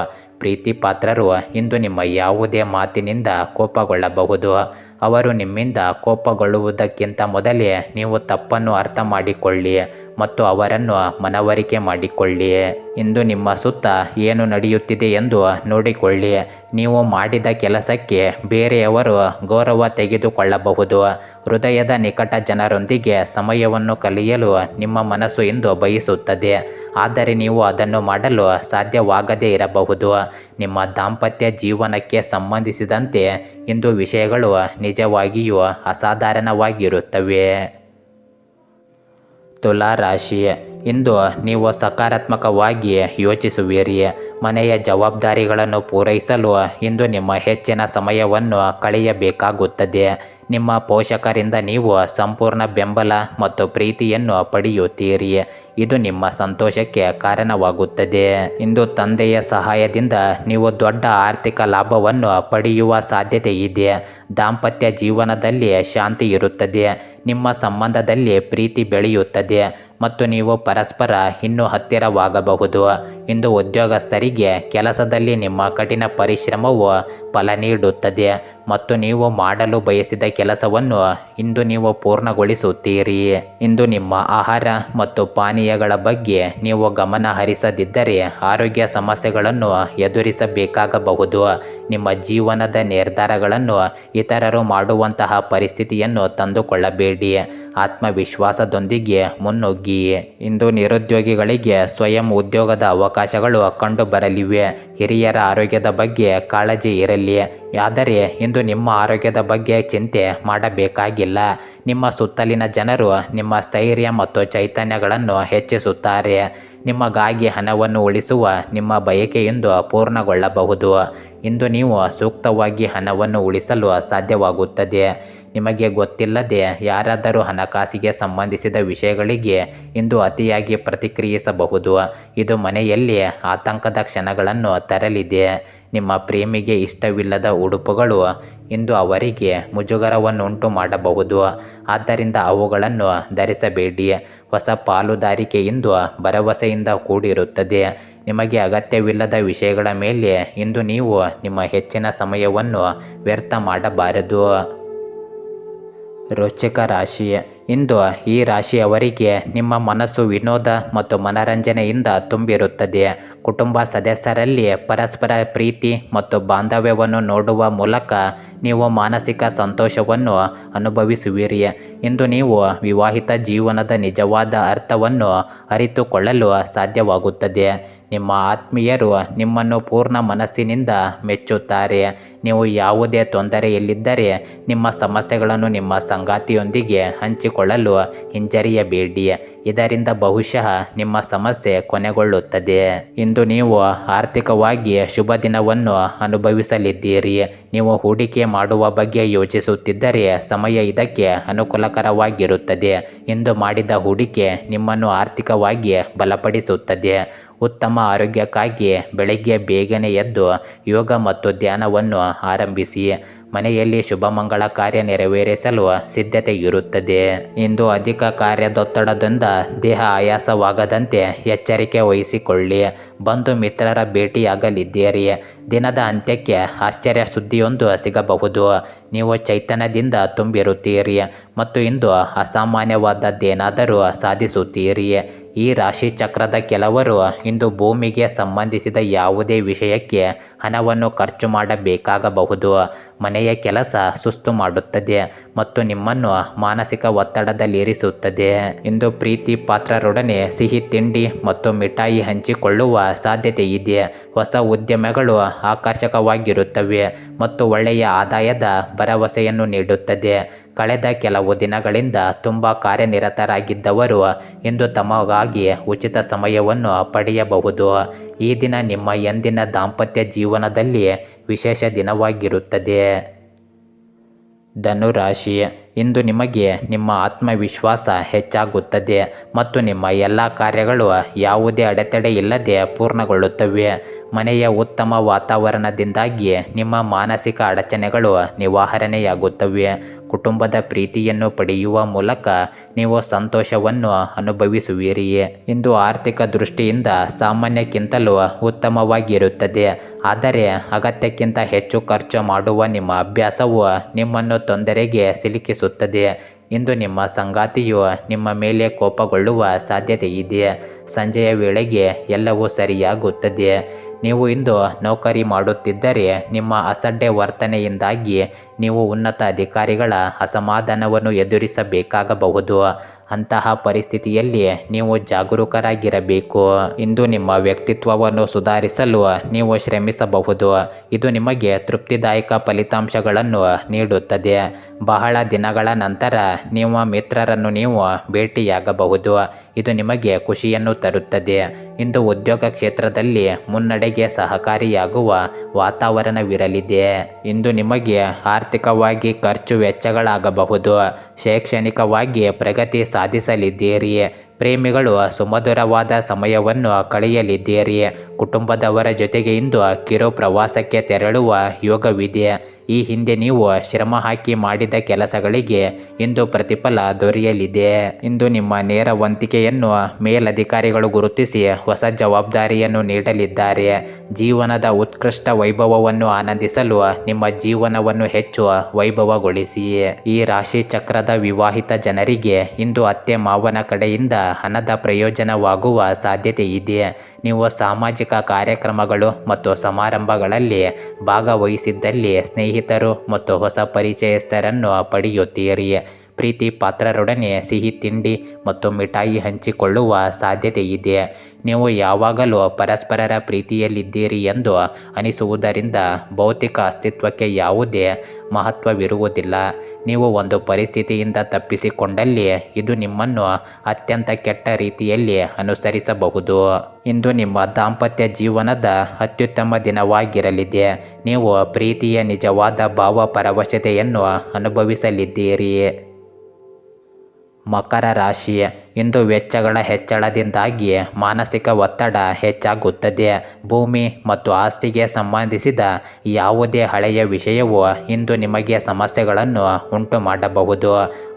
ಪ್ರೀತಿ ಪಾತ್ರರು ಇಂದು ನಿಮ್ಮ ಯಾವುದೇ ಮಾತಿನಿಂದ ಕೋಪಗೊಳ್ಳಬಹುದು. ಅವರು ನಿಮ್ಮಿಂದ ಕೋಪಗೊಳ್ಳುವುದಕ್ಕಿಂತ ಮೊದಲೇ ನೀವು ತಪ್ಪನ್ನು ಅರ್ಥ ಮಾಡಿಕೊಳ್ಳಿ ಮತ್ತು ಅವರನ್ನು ಮನವರಿಕೆ ಮಾಡಿಕೊಳ್ಳಿ. ಇಂದು ನಿಮ್ಮ ಸುತ್ತ ಏನು ನಡೆಯುತ್ತಿದೆ ಎಂದು ನೋಡಿಕೊಳ್ಳಿ. ನೀವು ಮಾಡಿದ ಕೆಲಸಕ್ಕೆ ಬೇರೆಯವರು ಗೌರವ ತೆಗೆದುಕೊಳ್ಳಬಹುದು. ಹೃದಯದ ನಿಕಟ ಜನರೊಂದಿಗೆ ಸಮಯವನ್ನು ಕಳೆಯಲು ನಿಮ್ಮ ಮನಸ್ಸು ಇಂದು ಬಯಸುತ್ತದೆ, ಆದರೆ ನೀವು ಅದನ್ನು ಮಾಡಲು ಸಾಧ್ಯವಾಗದೇ ಇರಬಹುದು. ನಿಮ್ಮ ದಾಂಪತ್ಯ ಜೀವನಕ್ಕೆ ಸಂಬಂಧಿಸಿದಂತೆ ಇಂದು ವಿಷಯಗಳು ನಿಜವಾಗಿಯೂ ಅಸಾಧಾರಣವಾಗಿರುತ್ತವೆ. ತುಲಾ ರಾಶಿ, ಇಂದು ನೀವು ಸಕಾರಾತ್ಮಕವಾಗಿ ಯೋಚಿಸುವಿರಿ. ಮನೆಯ ಜವಾಬ್ದಾರಿಗಳನ್ನು ಪೂರೈಸಲು ಇಂದು ನಿಮ್ಮ ಹೆಚ್ಚಿನ ಸಮಯವನ್ನು ಕಳೆಯಬೇಕಾಗುತ್ತದೆ. ನಿಮ್ಮ ಪೋಷಕರಿಂದ ನೀವು ಸಂಪೂರ್ಣ ಬೆಂಬಲ ಮತ್ತು ಪ್ರೀತಿಯನ್ನು ಪಡೆಯುತ್ತೀರಿ. ಇದು ನಿಮ್ಮ ಸಂತೋಷಕ್ಕೆ ಕಾರಣವಾಗುತ್ತದೆ. ಇಂದು ತಂದೆಯ ಸಹಾಯದಿಂದ ನೀವು ದೊಡ್ಡ ಆರ್ಥಿಕ ಲಾಭವನ್ನು ಪಡೆಯುವ ಸಾಧ್ಯತೆ ಇದೆ. ದಾಂಪತ್ಯ ಜೀವನದಲ್ಲಿ ಶಾಂತಿ ಇರುತ್ತದೆ. ನಿಮ್ಮ ಸಂಬಂಧದಲ್ಲಿ ಪ್ರೀತಿ ಬೆಳೆಯುತ್ತದೆ ಮತ್ತು ನೀವು ಪರಸ್ಪರ ಇನ್ನೂ ಹತ್ತಿರವಾಗಬಹುದು. ಇಂದು ಉದ್ಯೋಗಸ್ಥರಿಗೆ ಕೆಲಸದಲ್ಲಿ ನಿಮ್ಮ ಕಠಿಣ ಪರಿಶ್ರಮವು ಫಲ ನೀಡುತ್ತದೆ ಮತ್ತು ನೀವು ಮಾಡಲು ಬಯಸಿದ ಕೆಲಸವನ್ನು ಇಂದು ನೀವು ಪೂರ್ಣಗೊಳಿಸುತ್ತೀರಿ. ಇಂದು ನಿಮ್ಮ ಆಹಾರ ಮತ್ತು ಪಾನೀಯಗಳ ಬಗ್ಗೆ ನೀವು ಗಮನ ಹರಿಸದಿದ್ದರೆ ಆರೋಗ್ಯ ಸಮಸ್ಯೆಗಳನ್ನು ಎದುರಿಸಬೇಕಾಗಬಹುದು. ನಿಮ್ಮ ಜೀವನದ ನಿರ್ಧಾರಗಳನ್ನು ಇತರರು ಮಾಡುವಂತಹ ಪರಿಸ್ಥಿತಿಯನ್ನು ತಂದುಕೊಳ್ಳಬೇಡಿ. ಆತ್ಮವಿಶ್ವಾಸದೊಂದಿಗೆ ಮುನ್ನುಗ್ಗಿ. ಇಂದು ನಿರುದ್ಯೋಗಿಗಳಿಗೆ ಸ್ವಯಂ ಉದ್ಯೋಗದ ಅವಕಾಶಗಳು ಕಂಡುಬರಲಿವೆ. ಹಿರಿಯರ ಆರೋಗ್ಯದ ಬಗ್ಗೆ ಕಾಳಜಿ ಇರಲಿ, ಆದರೆ ಇಂದು ನಿಮ್ಮ ಆರೋಗ್ಯದ ಬಗ್ಗೆ ಚಿಂತೆ ಮಾಡಬೇಕಾಗಿಲ್ಲ. ನಿಮ್ಮ ಸುತ್ತಲಿನ ಜನರು ನಿಮ್ಮ ಸ್ಥೈರ್ಯ ಮತ್ತು ಚೈತನ್ಯಗಳನ್ನು ಹೆಚ್ಚಿಸುತ್ತಾರೆ. ನಿಮಗಾಗಿ ಹಣವನ್ನು ಉಳಿಸುವ ನಿಮ್ಮ ಬಯಕೆಯಿಂದ ಪೂರ್ಣಗೊಳ್ಳಬಹುದು. ಇಂದು ನೀವು ಸೂಕ್ತವಾಗಿ ಹಣವನ್ನು ಉಳಿಸಲು ಸಾಧ್ಯವಾಗುತ್ತದೆ. ನಿಮಗೆ ಗೊತ್ತಿಲ್ಲದೆ ಯಾರಾದರೂ ಹಣಕಾಸಿಗೆ ಸಂಬಂಧಿಸಿದ ವಿಷಯಗಳಿಗೆ ಇಂದು ಅತಿಯಾಗಿ ಪ್ರತಿಕ್ರಿಯಿಸಬಹುದು. ಇದು ಮನೆಯಲ್ಲಿ ಆತಂಕದ ಕ್ಷಣಗಳನ್ನು ತರಲಿದೆ. ನಿಮ್ಮ ಪ್ರೇಮಿಗೆ ಇಷ್ಟವಿಲ್ಲದ ಉಡುಪುಗಳು ಇಂದು ಅವರಿಗೆ ಮುಜುಗರವನ್ನುಂಟು ಮಾಡಬಹುದು, ಆದ್ದರಿಂದ ಅವುಗಳನ್ನು ಧರಿಸಬೇಡಿ. ಹೊಸ ಪಾಲುದಾರಿಕೆಯಿಂದ ಭರವಸೆಯಿಂದ ಕೂಡಿರುತ್ತದೆ. ನಿಮಗೆ ಅಗತ್ಯವಿಲ್ಲದ ವಿಷಯಗಳ ಮೇಲೆ ಇಂದು ನೀವು ನಿಮ್ಮ ಹೆಚ್ಚಿನ ಸಮಯವನ್ನು ವ್ಯರ್ಥ ಮಾಡಬಾರದು. ವೃಶ್ಚಿಕ ರಾಶಿ, ಇಂದು ಈ ರಾಶಿಯವರಿಗೆ ನಿಮ್ಮ ಮನಸ್ಸು ವಿನೋದ ಮತ್ತು ಮನರಂಜನೆಯಿಂದ ತುಂಬಿರುತ್ತದೆ. ಕುಟುಂಬ ಸದಸ್ಯರಲ್ಲಿ ಪರಸ್ಪರ ಪ್ರೀತಿ ಮತ್ತು ಬಾಂಧವ್ಯವನ್ನು ನೋಡುವ ಮೂಲಕ ನೀವು ಮಾನಸಿಕ ಸಂತೋಷವನ್ನು ಅನುಭವಿಸುವಿರಿ. ಇಂದು ನೀವು ವಿವಾಹಿತ ಜೀವನದ ನಿಜವಾದ ಅರ್ಥವನ್ನು ಅರಿತುಕೊಳ್ಳಲು ಸಾಧ್ಯವಾಗುತ್ತದೆ. ನಿಮ್ಮ ಆತ್ಮೀಯರು ನಿಮ್ಮನ್ನು ಪೂರ್ಣ ಮನಸ್ಸಿನಿಂದ ಮೆಚ್ಚುತ್ತಾರೆ. ನೀವು ಯಾವುದೇ ತೊಂದರೆಯಲ್ಲಿದ್ದರೆ ನಿಮ್ಮ ಸಮಸ್ಯೆಗಳನ್ನು ನಿಮ್ಮ ಸಂಗಾತಿಯೊಂದಿಗೆ ಹಂಚಿಕೊಳ್ಳಲು ಹಿಂಜರಿಯಬೇಡಿ. ಇದರಿಂದ ಬಹುಶಃ ನಿಮ್ಮ ಸಮಸ್ಯೆ ಕೊನೆಗೊಳ್ಳುತ್ತದೆ. ಇಂದು ನೀವು ಆರ್ಥಿಕವಾಗಿ ಶುಭ ದಿನವನ್ನು ಅನುಭವಿಸಲಿದ್ದೀರಿ. ನೀವು ಹೂಡಿಕೆ ಮಾಡುವ ಬಗ್ಗೆ ಯೋಚಿಸುತ್ತಿದ್ದರೆ ಸಮಯ ಇದಕ್ಕೆ ಅನುಕೂಲಕರವಾಗಿರುತ್ತದೆ. ಇಂದು ಮಾಡಿದ ಹೂಡಿಕೆ ನಿಮ್ಮನ್ನು ಆರ್ಥಿಕವಾಗಿ ಬಲಪಡಿಸುತ್ತದೆ. ಉತ್ತಮ ಆರೋಗ್ಯಕ್ಕಾಗಿ ಬೆಳಗ್ಗೆ ಬೇಗನೆ ಎದ್ದು ಯೋಗ ಮತ್ತು ಧ್ಯಾನವನ್ನು ಆರಂಭಿಸಿ. ಮನೆಯಲ್ಲಿ ಶುಭಮಂಗಳ ಕಾರ್ಯ ನೆರವೇರಿಸಲು ಸಿದ್ಧತೆ ಇರುತ್ತದೆ. ಇಂದು ಅಧಿಕ ಕಾರ್ಯದೊತ್ತಡದಿಂದ ದೇಹ ಆಯಾಸವಾಗದಂತೆ ಎಚ್ಚರಿಕೆ ವಹಿಸಿಕೊಳ್ಳಿ. ಬಂಧು ಮಿತ್ರರ ಭೇಟಿಯಾಗಲಿದ್ದೀರಿ. ದಿನದ ಅಂತ್ಯಕ್ಕೆ ಆಶ್ಚರ್ಯ ಸುದ್ದಿಯೊಂದು ಸಿಗಬಹುದು. ನೀವು ಚೈತನ್ಯದಿಂದ ತುಂಬಿರುತ್ತೀರಿ ಮತ್ತು ಇಂದು ಅಸಾಮಾನ್ಯವಾದದ್ದೇನಾದರೂ ಸಾಧಿಸುತ್ತೀರಿ. ಈ ರಾಶಿ ಚಕ್ರದ ಕೆಲವರು ಇಂದು ಭೂಮಿಗೆ ಸಂಬಂಧಿಸಿದ ಯಾವುದೇ ವಿಷಯಕ್ಕೆ ಹಣವನ್ನು ಖರ್ಚು ಮಾಡಬೇಕಾಗಬಹುದು. ಮನೆಯ ಕೆಲಸ ಸುಸ್ತು ಮಾಡುತ್ತದೆ ಮತ್ತು ನಿಮ್ಮನ್ನು ಮಾನಸಿಕ ಒತ್ತಡದಲ್ಲಿರಿಸುತ್ತದೆ. ಇಂದು ಪ್ರೀತಿ ಪಾತ್ರರೊಡನೆ ಸಿಹಿ ತಿಂಡಿ ಮತ್ತು ಮಿಠಾಯಿ ಹಂಚಿಕೊಳ್ಳುವ ಸಾಧ್ಯತೆ ಇದೆ. ಹೊಸ ಉದ್ಯಮಗಳು ಆಕರ್ಷಕವಾಗಿರುತ್ತವೆ ಮತ್ತು ಒಳ್ಳೆಯ ಆದಾಯದ ಭರವಸೆಯನ್ನು ನೀಡುತ್ತದೆ. ಕಳೆದ ಕೆಲವು ದಿನಗಳಿಂದ ತುಂಬ ಕಾರ್ಯನಿರತರಾಗಿದ್ದವರು ಇಂದು ತಮಗಾಗಿ ಉಚಿತ ಸಮಯವನ್ನು ಪಡೆಯ ಪಡೆಯಬಹುದು. ಈ ದಿನ ನಿಮ್ಮ ಎಂದಿನ ದಾಂಪತ್ಯ ಜೀವನದಲ್ಲಿ ವಿಶೇಷ ದಿನವಾಗಿರುತ್ತದೆ. ಧನುರಾಶಿ, ಇಂದು ನಿಮಗೆ ನಿಮ್ಮ ಆತ್ಮವಿಶ್ವಾಸ ಹೆಚ್ಚಾಗುತ್ತದೆ ಮತ್ತು ನಿಮ್ಮ ಎಲ್ಲ ಕಾರ್ಯಗಳು ಯಾವುದೇ ಅಡೆತಡೆ ಇಲ್ಲದೆ ಪೂರ್ಣಗೊಳ್ಳುತ್ತವೆ. ಮನೆಯ ಉತ್ತಮ ವಾತಾವರಣದಿಂದಾಗಿ ನಿಮ್ಮ ಮಾನಸಿಕ ಅಡಚಣೆಗಳು ನಿವಾರಣೆಯಾಗುತ್ತವೆ. ಕುಟುಂಬದ ಪ್ರೀತಿಯನ್ನು ಪಡೆಯುವ ಮೂಲಕ ನೀವು ಸಂತೋಷವನ್ನು ಅನುಭವಿಸುವಿರಿ. ಇಂದು ಆರ್ಥಿಕ ದೃಷ್ಟಿಯಿಂದ ಸಾಮಾನ್ಯಕ್ಕಿಂತಲೂ ಉತ್ತಮವಾಗಿರುತ್ತದೆ. ಆದರೆ ಅಗತ್ಯಕ್ಕಿಂತ ಹೆಚ್ಚು ಖರ್ಚು ಮಾಡುವ ನಿಮ್ಮ ಅಭ್ಯಾಸವು ನಿಮ್ಮನ್ನು ತೊಂದರೆಗೆ ಸಿಲುಕಿಸುತ್ತದೆ. ಇಂದು ನಿಮ್ಮ ಸಂಗಾತಿಯು ನಿಮ್ಮ ಮೇಲೆ ಕೋಪಗೊಳ್ಳುವ ಸಾಧ್ಯತೆ ಇದೆ. ಸಂಜೆಯ ವೇಳೆಗೆ ಎಲ್ಲವೂ ಸರಿಯಾಗುತ್ತದೆ. ನೀವು ಇಂದು ನೌಕರಿ ಮಾಡುತ್ತಿದ್ದರೆ ನಿಮ್ಮ ಅಸಡ್ಡೆ ವರ್ತನೆಯಿಂದಾಗಿ ನೀವು ಉನ್ನತ ಅಧಿಕಾರಿಗಳ ಅಸಮಾಧಾನವನ್ನು ಎದುರಿಸಬೇಕಾಗಬಹುದು. ಅಂತಹ ಪರಿಸ್ಥಿತಿಯಲ್ಲಿ ನೀವು ಜಾಗರೂಕರಾಗಿರಬೇಕು. ಇಂದು ನಿಮ್ಮ ವ್ಯಕ್ತಿತ್ವವನ್ನು ಸುಧಾರಿಸಲು ನೀವು ಶ್ರಮಿಸಬಹುದು. ಇದು ನಿಮಗೆ ತೃಪ್ತಿದಾಯಕ ಫಲಿತಾಂಶಗಳನ್ನು ನೀಡುತ್ತದೆ. ಬಹಳ ದಿನಗಳ ನಂತರ ನಿಮ್ಮ ಮಿತ್ರರನ್ನು ನೀವು ಭೇಟಿಯಾಗಬಹುದು. ಇದು ನಿಮಗೆ ಖುಷಿಯನ್ನು ತರುತ್ತದೆ. ಇಂದು ಉದ್ಯೋಗ ಕ್ಷೇತ್ರದಲ್ಲಿ ಮುನ್ನಡೆಗೆ ಸಹಕಾರಿಯಾಗುವ ವಾತಾವರಣವಿರಲಿದೆ. ಇಂದು ನಿಮಗೆ ಆರ್ಥಿಕವಾಗಿ ಖರ್ಚು ವೆಚ್ಚಗಳಾಗಬಹುದು. ಶೈಕ್ಷಣಿಕವಾಗಿ ಪ್ರಗತಿ ಸಾಧಿಸಲಿದ್ದೀರಿ. ಪ್ರೇಮಿಗಳು ಸುಮಧುರವಾದ ಸಮಯವನ್ನು ಕಳೆಯಲಿದ್ದೀರಿ. ಕುಟುಂಬದವರ ಜೊತೆಗೆ ಇಂದು ಕಿರು ಪ್ರವಾಸಕ್ಕೆ ತೆರಳುವ ಯೋಗವಿದೆ. ಈ ಹಿಂದೆ ನೀವು ಶ್ರಮ ಹಾಕಿ ಮಾಡಿದ ಕೆಲಸಗಳಿಗೆ ಇಂದು ಪ್ರತಿಫಲ ದೊರೆಯಲಿದೆ. ಇಂದು ನಿಮ್ಮ ನೇರವಂತಿಕೆಯನ್ನು ಮೇಲಧಿಕಾರಿಗಳು ಗುರುತಿಸಿ ಹೊಸ ಜವಾಬ್ದಾರಿಯನ್ನು ನೀಡಲಿದ್ದಾರೆ. ಜೀವನದ ಉತ್ಕೃಷ್ಟ ವೈಭವವನ್ನು ಆನಂದಿಸಲು ನಿಮ್ಮ ಜೀವನವನ್ನು ಹೆಚ್ಚು ವೈಭವಗೊಳಿಸಿ. ಈ ರಾಶಿ ಚಕ್ರದ ವಿವಾಹಿತ ಜನರಿಗೆ ಇಂದು ಅತ್ತೆ ಮಾವನ ಕಡೆಯಿಂದ ಹಣದ ಪ್ರಯೋಜನವಾಗುವ ಸಾಧ್ಯತೆ ಇದೆ. ನೀವು ಸಾಮಾಜಿಕ ಕಾರ್ಯಕ್ರಮಗಳು ಮತ್ತು ಸಮಾರಂಭಗಳಲ್ಲಿ ಭಾಗವಹಿಸಿದ್ದಲ್ಲಿ ಸ್ನೇಹಿತರು ಮತ್ತು ಹೊಸ ಪರಿಚಯಸ್ಥರನ್ನು ಪಡೆಯುತ್ತೀರಿ. ಪ್ರೀತಿ ಪಾತ್ರರೊಡನೆ ಸಿಹಿ ತಿಂಡಿ ಮತ್ತು ಮಿಠಾಯಿ ಹಂಚಿಕೊಳ್ಳುವ ಸಾಧ್ಯತೆ ಇದೆ. ನೀವು ಯಾವಾಗಲೂ ಪರಸ್ಪರರ ಪ್ರೀತಿಯಲ್ಲಿದ್ದೀರಿ ಎಂದು ಅನಿಸುವುದರಿಂದ ಭೌತಿಕ ಅಸ್ತಿತ್ವಕ್ಕೆ ಯಾವುದೇ ಮಹತ್ವವಿರುವುದಿಲ್ಲ. ನೀವು ಒಂದು ಪರಿಸ್ಥಿತಿಯಿಂದ ತಪ್ಪಿಸಿಕೊಂಡಲ್ಲಿ ಇದು ನಿಮ್ಮನ್ನು ಅತ್ಯಂತ ಕೆಟ್ಟ ರೀತಿಯಲ್ಲಿ ಅನುಸರಿಸಬಹುದು. ಇಂದು ನಿಮ್ಮ ದಾಂಪತ್ಯ ಜೀವನದ ಅತ್ಯುತ್ತಮ ದಿನವಾಗಿರಲಿದೆ. ನೀವು ಪ್ರೀತಿಯ ನಿಜವಾದ ಭಾವಪರವಶತೆಯನ್ನು ಅನುಭವಿಸಲಿದ್ದೀರಿ. ಮಕರ ರಾಶಿ, ಇಂದು ವೆಚ್ಚಗಳ ಹೆಚ್ಚಳದಿಂದಾಗಿ ಮಾನಸಿಕ ಒತ್ತಡ ಹೆಚ್ಚಾಗುತ್ತದೆ. ಭೂಮಿ ಮತ್ತು ಆಸ್ತಿಗೆ ಸಂಬಂಧಿಸಿದ ಯಾವುದೇ ಹಳೆಯ ವಿಷಯವು ಇಂದು ನಿಮಗೆ ಸಮಸ್ಯೆಗಳನ್ನು ಉಂಟು ಮಾಡಬಹುದು.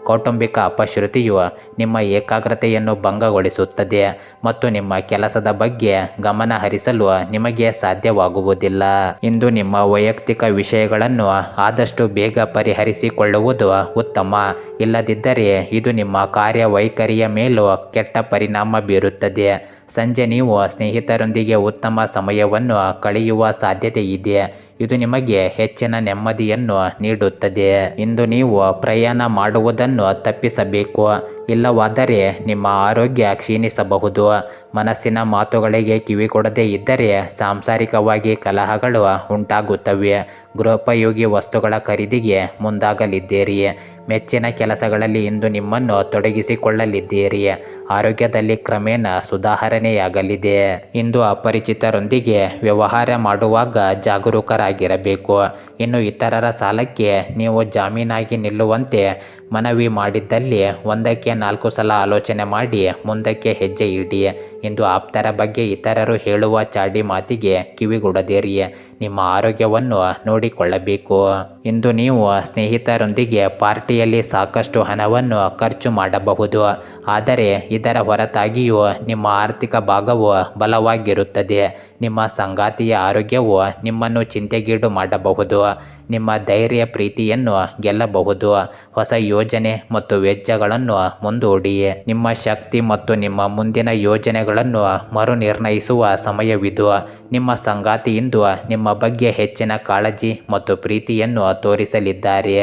ಕೌಟುಂಬಿಕ ಅಪಶ್ರುತಿಯು ನಿಮ್ಮ ಏಕಾಗ್ರತೆಯನ್ನು ಭಂಗಗೊಳಿಸುತ್ತದೆ ಮತ್ತು ನಿಮ್ಮ ಕೆಲಸದ ಬಗ್ಗೆ ಗಮನ ಹರಿಸಲು ನಿಮಗೆ ಸಾಧ್ಯವಾಗುವುದಿಲ್ಲ. ಇಂದು ನಿಮ್ಮ ವೈಯಕ್ತಿಕ ವಿಷಯಗಳನ್ನು ಆದಷ್ಟು ಬೇಗ ಪರಿಹರಿಸಿಕೊಳ್ಳುವುದು ಉತ್ತಮ. ಇಲ್ಲದಿದ್ದರೆ ಇದು ನಿಮ್ಮ ಕಾರ್ಯವೈಖರಿಯ ಮೇಲೂ ಕೆಟ್ಟ ಪರಿಣಾಮ ಬೀರುತ್ತದೆ. ಸಂಜೆ ನೀವು ಸ್ನೇಹಿತರೊಂದಿಗೆ ಉತ್ತಮ ಸಮಯವನ್ನು ಕಳೆಯುವ ಸಾಧ್ಯತೆ ಇದೆ. ಇದು ನಿಮಗೆ ಹೆಚ್ಚಿನ ನೆಮ್ಮದಿಯನ್ನು ನೀಡುತ್ತದೆ. ಇಂದು ನೀವು ಪ್ರಯಾಣ ಮಾಡುವುದನ್ನು ತಪ್ಪಿಸಬೇಕು. ಇಲ್ಲವಾದರೆ ನಿಮ್ಮ ಆರೋಗ್ಯ ಕ್ಷೀಣಿಸಬಹುದು. ಮನಸ್ಸಿನ ಮಾತುಗಳಿಗೆ ಕಿವಿಗೊಡದೇ ಇದ್ದರೆ ಸಾಂಸಾರಿಕವಾಗಿ ಕಲಹಗಳು ಉಂಟಾಗುತ್ತವೆ. ಗೃಹೋಪಯೋಗಿ ವಸ್ತುಗಳ ಖರೀದಿಗೆ ಮುಂದಾಗಲಿದ್ದೀರಿ. ಮೆಚ್ಚಿನ ಕೆಲಸಗಳಲ್ಲಿ ಇಂದು ನಿಮ್ಮನ್ನು ತೊಡಗಿಸಿಕೊಳ್ಳಲಿದ್ದೀರಿ. ಆರೋಗ್ಯದಲ್ಲಿ ಕ್ರಮೇಣ ಸುಧಾರಣೆಯಾಗಲಿದೆ. ಇಂದು ಅಪರಿಚಿತರೊಂದಿಗೆ ವ್ಯವಹಾರ ಮಾಡುವಾಗ ಜಾಗರೂಕರಾಗಿರಬೇಕು. ಇನ್ನು ಇತರರ ಸಾಲಕ್ಕೆ ನೀವು ಜಾಮೀನಾಗಿ ನಿಲ್ಲುವಂತೆ ಮನವಿ ಮಾಡಿದ್ದಲ್ಲಿ ಒಂದಕ್ಕೆ 4 ಸಲ ಆಲೋಚನೆ ಮಾಡಿ ಮುಂದಕ್ಕೆ ಹೆಜ್ಜೆ ಇಡಿ. ಇಂದು ಆಪ್ತರ ಬಗ್ಗೆ ಇತರರು ಹೇಳುವ ಚಾಡಿ ಮಾತಿಗೆ ಕಿವಿಗೊಡದಿರಿ. ನಿಮ್ಮ ಆರೋಗ್ಯವನ್ನು ನೋಡಿಕೊಳ್ಳಬೇಕು. ಇಂದು ನೀವು ಸ್ನೇಹಿತರೊಂದಿಗೆ ಪಾರ್ಟಿಯಲ್ಲಿ ಸಾಕಷ್ಟು ಹಣವನ್ನು ಖರ್ಚು ಮಾಡಬಹುದು. ಆದರೆ ಇದರ ಹೊರತಾಗಿಯೂ ನಿಮ್ಮ ಆರ್ಥಿಕ ಭಾಗವು ಬಲವಾಗಿರುತ್ತದೆ. ನಿಮ್ಮ ಸಂಗಾತಿಯ ಆರೋಗ್ಯವು ನಿಮ್ಮನ್ನು ಚಿಂತೆಗೀಡು ಮಾಡಬಹುದು. ನಿಮ್ಮ ಧೈರ್ಯ ಪ್ರೀತಿಯನ್ನು ಗೆಲ್ಲಬಹುದು. ಹೊಸ ಯೋಜನೆ ಮತ್ತು ವೆಚ್ಚಗಳನ್ನು ಮುಂದೂಡಿ. ನಿಮ್ಮ ಶಕ್ತಿ ಮತ್ತು ನಿಮ್ಮ ಮುಂದಿನ ಯೋಜನೆಗಳನ್ನು ಮರುನಿರ್ಣಯಿಸುವ ಸಮಯವಿದು. ನಿಮ್ಮ ಸಂಗಾತಿ ಇಂದು ನಿಮ್ಮ ಬಗ್ಗೆ ಹೆಚ್ಚಿನ ಕಾಳಜಿ ಮತ್ತು ಪ್ರೀತಿಯನ್ನು ತೋರಿಸಲಿದ್ದಾರೆ.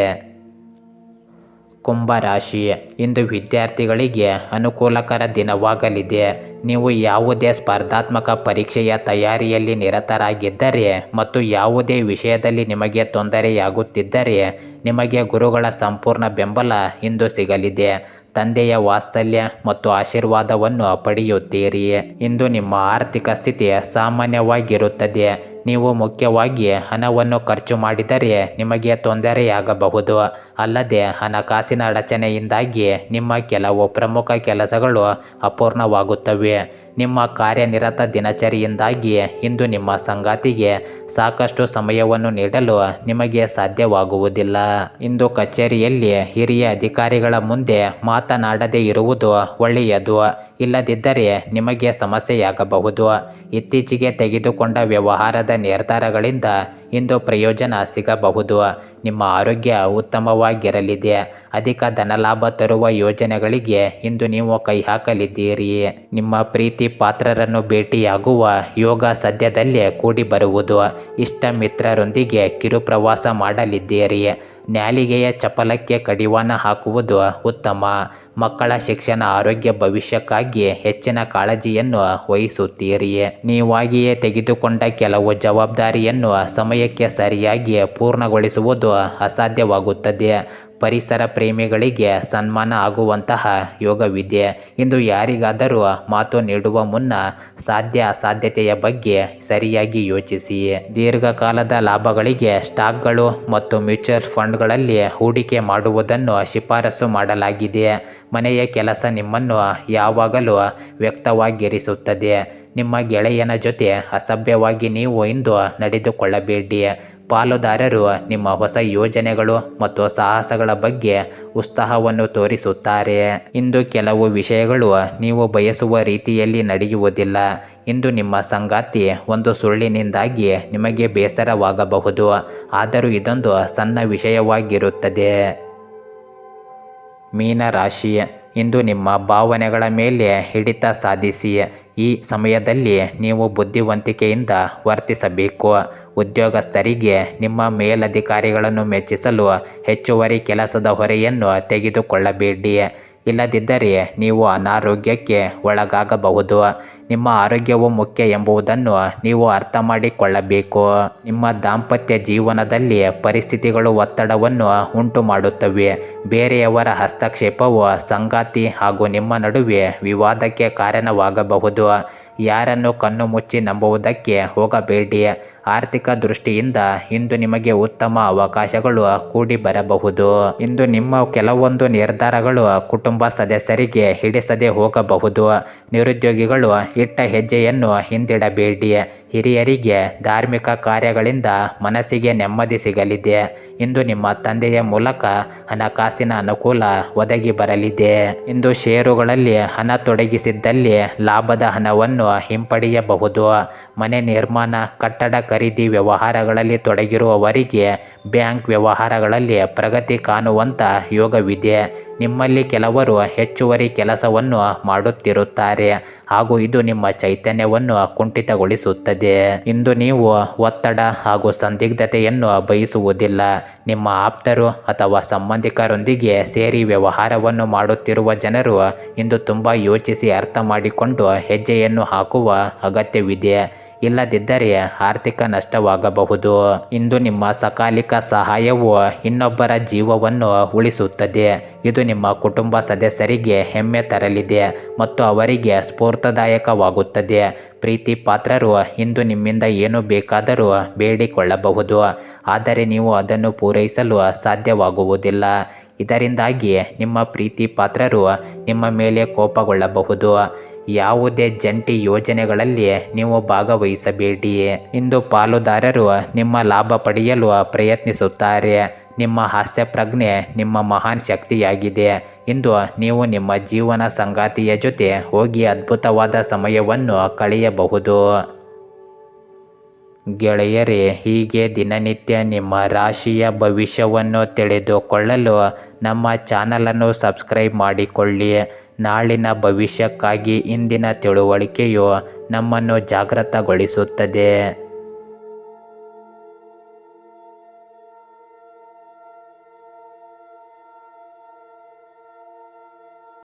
ಕುಂಭರಾಶಿ, ಇಂದು ವಿದ್ಯಾರ್ಥಿಗಳಿಗೆ ಅನುಕೂಲಕರ ದಿನವಾಗಲಿದೆ. ನೀವು ಯಾವುದೇ ಸ್ಪರ್ಧಾತ್ಮಕ ಪರೀಕ್ಷೆಯ ತಯಾರಿಯಲ್ಲಿ ನಿರತರಾಗಿದ್ದರೆ ಮತ್ತು ಯಾವುದೇ ವಿಷಯದಲ್ಲಿ ನಿಮಗೆ ತೊಂದರೆಯಾಗುತ್ತಿದ್ದರೆ ನಿಮಗೆ ಗುರುಗಳ ಸಂಪೂರ್ಣ ಬೆಂಬಲ ಇಂದು ಸಿಗಲಿದೆ. ತಂದೆಯ ವಾತ್ಸಲ್ಯ ಮತ್ತು ಆಶೀರ್ವಾದವನ್ನು ಪಡೆಯುತ್ತೀರಿ. ಇಂದು ನಿಮ್ಮ ಆರ್ಥಿಕ ಸ್ಥಿತಿ ಸಾಮಾನ್ಯವಾಗಿರುತ್ತದೆ. ನೀವು ಮುಖ್ಯವಾಗಿ ಹಣವನ್ನು ಖರ್ಚು ಮಾಡಿದರೆ ನಿಮಗೆ ತೊಂದರೆಯಾಗಬಹುದು. ಅಲ್ಲದೆ ಹಣಕಾಸಿನ ಅಡಚಣೆಯಿಂದಾಗಿ ನಿಮ್ಮ ಕೆಲವು ಪ್ರಮುಖ ಕೆಲಸಗಳು ಅಪೂರ್ಣವಾಗುತ್ತವೆ. ನಿಮ್ಮ ಕಾರ್ಯನಿರತ ದಿನಚರಿಯಿಂದಾಗಿ ಇಂದು ನಿಮ್ಮ ಸಂಗಾತಿಗೆ ಸಾಕಷ್ಟು ಸಮಯವನ್ನು ನೀಡಲು ನಿಮಗೆ ಸಾಧ್ಯವಾಗುವುದಿಲ್ಲ. ಇಂದು ಕಚೇರಿಯಲ್ಲಿ ಹಿರಿಯ ಅಧಿಕಾರಿಗಳ ಮುಂದೆ ಮಾತನಾಡದೇ ಇರುವುದು ಒಳ್ಳೆಯದು. ಇಲ್ಲದಿದ್ದರೆ ನಿಮಗೆ ಸಮಸ್ಯೆಯಾಗಬಹುದು. ಇತ್ತೀಚೆಗೆ ತೆಗೆದುಕೊಂಡ ವ್ಯವಹಾರದ ನಿರ್ಧಾರಗಳಿಂದ ಇಂದು ಪ್ರಯೋಜನ ಸಿಗಬಹುದು. ನಿಮ್ಮ ಆರೋಗ್ಯ ಉತ್ತಮವಾಗಿರಲಿದೆ. ಅಧಿಕ ಧನಲಾಭ ತರುವ ಯೋಜನೆಗಳಿಗೆ ಇಂದು ನೀವು ಕೈ ಹಾಕಲಿದ್ದೀರಿ. ನಿಮ್ಮ ಪ್ರೀತಿ ಪಾತ್ರರನ್ನು ಭೇಟಿಯಾಗುವ ಯೋಗ ಸದ್ಯದಲ್ಲೇ ಕೂಡಿ ಬರುವುದು. ಇಷ್ಟ ಮಿತ್ರರೊಂದಿಗೆ ಕಿರು ಪ್ರವಾಸ ಮಾಡಲಿದ್ದೀರಿ. ನ್ಯಾಲಿಗೆಯ ಚಪಲಕ್ಕೆ ಕಡಿವಾಣ ಹಾಕುವುದು ಉತ್ತಮ. ಮಕ್ಕಳ ಶಿಕ್ಷಣ ಆರೋಗ್ಯ ಭವಿಷ್ಯಕ್ಕಾಗಿ ಹೆಚ್ಚಿನ ಕಾಳಜಿಯನ್ನು ವಹಿಸುತ್ತೀರಿ. ನೀವಾಗಿಯೇ ತೆಗೆದುಕೊಂಡ ಕೆಲವು ಜವಾಬ್ದಾರಿಯನ್ನು ಸಮಯಕ್ಕೆ ಸರಿಯಾಗಿ ಪೂರ್ಣಗೊಳಿಸುವುದು ಅಸಾಧ್ಯವಾಗುತ್ತದೆ. ಪರಿಸರ ಪ್ರೇಮಿಗಳಿಗೆ ಸನ್ಮಾನ ಆಗುವಂತಹ ಯೋಗವಿದೆ. ಇಂದು ಯಾರಿಗಾದರೂ ಮಾತು ನೀಡುವ ಮುನ್ನ ಅಸಾಧ್ಯತೆಯ ಬಗ್ಗೆ ಸರಿಯಾಗಿ ಯೋಚಿಸಿ. ದೀರ್ಘಕಾಲದ ಲಾಭಗಳಿಗೆ ಸ್ಟಾಕ್ಗಳು ಮತ್ತು ಮ್ಯೂಚುವಲ್ ಫಂಡ್ಗಳಲ್ಲಿ ಹೂಡಿಕೆ ಮಾಡುವುದನ್ನು ಶಿಫಾರಸು ಮಾಡಲಾಗಿದೆ. ಮನೆಯ ಕೆಲಸ ನಿಮ್ಮನ್ನು ಯಾವಾಗಲೂ ವ್ಯಕ್ತವಾಗಿರಿಸುತ್ತದೆ. ನಿಮ್ಮ ಗೆಳೆಯನ ಜೊತೆ ಅಸಭ್ಯವಾಗಿ ನೀವು ಇಂದು ನಡೆದುಕೊಳ್ಳಬೇಡಿ. ಪಾಲುದಾರರು ನಿಮ್ಮ ಹೊಸ ಯೋಜನೆಗಳು ಮತ್ತು ಸಾಹಸಗಳ ಬಗ್ಗೆ ಉತ್ಸಾಹವನ್ನು ತೋರಿಸುತ್ತಾರೆ. ಇಂದು ಕೆಲವು ವಿಷಯಗಳು ನೀವು ಬಯಸುವ ರೀತಿಯಲ್ಲಿ ನಡೆಯುವುದಿಲ್ಲ. ಇಂದು ನಿಮ್ಮ ಸಂಗಾತಿ ಒಂದು ಸುಳ್ಳಿನಿಂದಾಗಿ ನಿಮಗೆ ಬೇಸರವಾಗಬಹುದು. ಆದರೂ ಇದೊಂದು ಸಣ್ಣ ವಿಷಯವಾಗಿರುತ್ತದೆ. ಮೀನರಾಶಿ, ಇಂದು ನಿಮ್ಮ ಭಾವನೆಗಳ ಮೇಲೆ ಹಿಡಿತ ಸಾಧಿಸಿ. ಈ ಸಮಯದಲ್ಲಿ ನೀವು ಬುದ್ಧಿವಂತಿಕೆಯಿಂದ ವರ್ತಿಸಬೇಕು. ಉದ್ಯೋಗಸ್ಥರಿಗೆ ನಿಮ್ಮ ಮೇಲಧಿಕಾರಿಗಳನ್ನು ಮೆಚ್ಚಿಸಲು ಹೆಚ್ಚುವರಿ ಕೆಲಸದ ಹೊರೆಯನ್ನು ತೆಗೆದುಕೊಳ್ಳಬೇಡಿ. ಇಲ್ಲದಿದ್ದರೆ ನೀವು ಅನಾರೋಗ್ಯಕ್ಕೆ ಒಳಗಾಗಬಹುದು. ನಿಮ್ಮ ಆರೋಗ್ಯವು ಮುಖ್ಯ ಎಂಬುದನ್ನು ನೀವು ಅರ್ಥ ಮಾಡಿಕೊಳ್ಳಬೇಕು. ನಿಮ್ಮ ದಾಂಪತ್ಯ ಜೀವನದಲ್ಲಿ ಪರಿಸ್ಥಿತಿಗಳು ಒತ್ತಡವನ್ನು ಉಂಟು ಮಾಡುತ್ತವೆ. ಬೇರೆಯವರ ಹಸ್ತಕ್ಷೇಪವು ಸಂಗಾತಿ ಹಾಗೂ ನಿಮ್ಮ ನಡುವೆ ವಿವಾದಕ್ಕೆ ಕಾರಣವಾಗಬಹುದು. ಯಾರನ್ನು ಕಣ್ಣು ಮುಚ್ಚಿ ನಂಬುವುದಕ್ಕೆ ಹೋಗಬೇಡಿ. ಆರ್ಥಿಕ ದೃಷ್ಟಿಯಿಂದ ಇಂದು ನಿಮಗೆ ಉತ್ತಮ ಅವಕಾಶಗಳು ಕೂಡಿ ಬರಬಹುದು. ಇಂದು ನಿಮ್ಮ ಕೆಲವೊಂದು ನಿರ್ಧಾರಗಳು ಕುಟುಂಬ ಸದಸ್ಯರಿಗೆ ಹಿಡಿಸದೆ ಹೋಗಬಹುದು. ನಿರುದ್ಯೋಗಿಗಳು ಇಟ್ಟ ಹೆಜ್ಜೆಯನ್ನು ಹಿಂದಿಡಬೇಡಿ. ಹಿರಿಯರಿಗೆ ಧಾರ್ಮಿಕ ಕಾರ್ಯಗಳಿಂದ ಮನಸ್ಸಿಗೆ ನೆಮ್ಮದಿ ಸಿಗಲಿದೆ. ಇಂದು ನಿಮ್ಮ ತಂದೆಯ ಮೂಲಕ ಹಣಕಾಸಿನ ಅನುಕೂಲ ಒದಗಿ ಬರಲಿದೆ. ಇಂದು ಷೇರುಗಳಲ್ಲಿ ಹಣ ತೊಡಗಿಸಿದ್ದಲ್ಲಿ ಲಾಭದ ಹಣವನ್ನು ಹಿಂಪಡೆಯಬಹುದು. ಮನೆ ನಿರ್ಮಾಣ, ಕಟ್ಟಡ ಖರೀದಿ ವ್ಯವಹಾರಗಳಲ್ಲಿ ತೊಡಗಿರುವವರಿಗೆ ಬ್ಯಾಂಕ್ ವ್ಯವಹಾರಗಳಲ್ಲಿ ಪ್ರಗತಿ ಕಾಣುವಂತ ಯೋಗವಿದೆ. ನಿಮ್ಮಲ್ಲಿ ಕೆಲವರು ಹೆಚ್ಚುವರಿ ಕೆಲಸವನ್ನು ಮಾಡುತ್ತಿರುತ್ತಾರೆ ಹಾಗೂ ಇದು ನಿಮ್ಮ ಚೈತನ್ಯವನ್ನು ಕುಂಠಿತಗೊಳಿಸುತ್ತದೆ. ಇಂದು ನೀವು ಒತ್ತಡ ಹಾಗೂ ಸಂದಿಗ್ಧತೆಯನ್ನು ಬಯಸುವುದಿಲ್ಲ. ನಿಮ್ಮ ಆಪ್ತರು ಅಥವಾ ಸಂಬಂಧಿಕರೊಂದಿಗೆ ಸೇರಿ ವ್ಯವಹಾರವನ್ನು ಮಾಡುತ್ತಿರುವ ಜನರು ಇಂದು ತುಂಬ ಯೋಚಿಸಿ ಅರ್ಥ ಮಾಡಿಕೊಂಡು ಹೆಜ್ಜೆಯನ್ನು ಹಾಕುವ ಅಗತ್ಯವಿದೆ. ಇಲ್ಲದಿದ್ದರೆ ಆರ್ಥಿಕ ನಷ್ಟವಾಗಬಹುದು. ಇಂದು ನಿಮ್ಮ ಸಕಾಲಿಕ ಸಹಾಯವು ಇನ್ನೊಬ್ಬರ ಜೀವವನ್ನು ಉಳಿಸುತ್ತದೆ. ಇದು ನಿಮ್ಮ ಕುಟುಂಬ ಸದಸ್ಯರಿಗೆ ಹೆಮ್ಮೆ ತರಲಿದೆ ಮತ್ತು ಅವರಿಗೆ ಸ್ಫೂರ್ತಿದಾಯಕವಾಗುತ್ತದೆ. ಪ್ರೀತಿ ಪಾತ್ರರು ಇಂದು ನಿಮ್ಮಿಂದ ಏನು ಬೇಕಾದರೂ ಬೇಡಿಕೊಳ್ಳಬಹುದು, ಆದರೆ ನೀವು ಅದನ್ನು ಪೂರೈಸಲು ಸಾಧ್ಯವಾಗುವುದಿಲ್ಲ. ಇದರಿಂದಾಗಿ ನಿಮ್ಮ ಪ್ರೀತಿ ಪಾತ್ರರು ನಿಮ್ಮ ಮೇಲೆ ಕೋಪಗೊಳ್ಳಬಹುದು. ಯಾವುದೇ ಜಂಟಿ ಯೋಜನೆಗಳಲ್ಲಿ ನೀವು ಭಾಗವಹಿಸಬೇಡಿ. ಇಂದು ಪಾಲುದಾರರು ನಿಮ್ಮ ಲಾಭ ಪಡೆಯಲು ಪ್ರಯತ್ನಿಸುತ್ತಾರೆ. ನಿಮ್ಮ ಹಾಸ್ಯ ಪ್ರಜ್ಞೆ ನಿಮ್ಮ ಮಹಾನ್ ಶಕ್ತಿಯಾಗಿದೆ. ಇಂದು ನೀವು ನಿಮ್ಮ ಜೀವನ ಸಂಗಾತಿಯ ಜೊತೆ ಹೋಗಿ ಅದ್ಭುತವಾದ ಸಮಯವನ್ನು ಕಳೆಯಬಹುದು. ಗೆಳೆಯರೇ, ಹೀಗೆ ದಿನನಿತ್ಯ ನಿಮ್ಮ ರಾಶಿಯ ಭವಿಷ್ಯವನ್ನು ತಿಳಿದುಕೊಳ್ಳಲು ನಮ್ಮ ಚಾನಲನ್ನು ಸಬ್ಸ್ಕ್ರೈಬ್ ಮಾಡಿಕೊಳ್ಳಿ. ನಾಳಿನ ಭವಿಷ್ಯಕ್ಕಾಗಿ ಇಂದಿನ ತಿಳುವಳಿಕೆಯು ನಮ್ಮನ್ನು ಜಾಗೃತಗೊಳಿಸುತ್ತದೆ.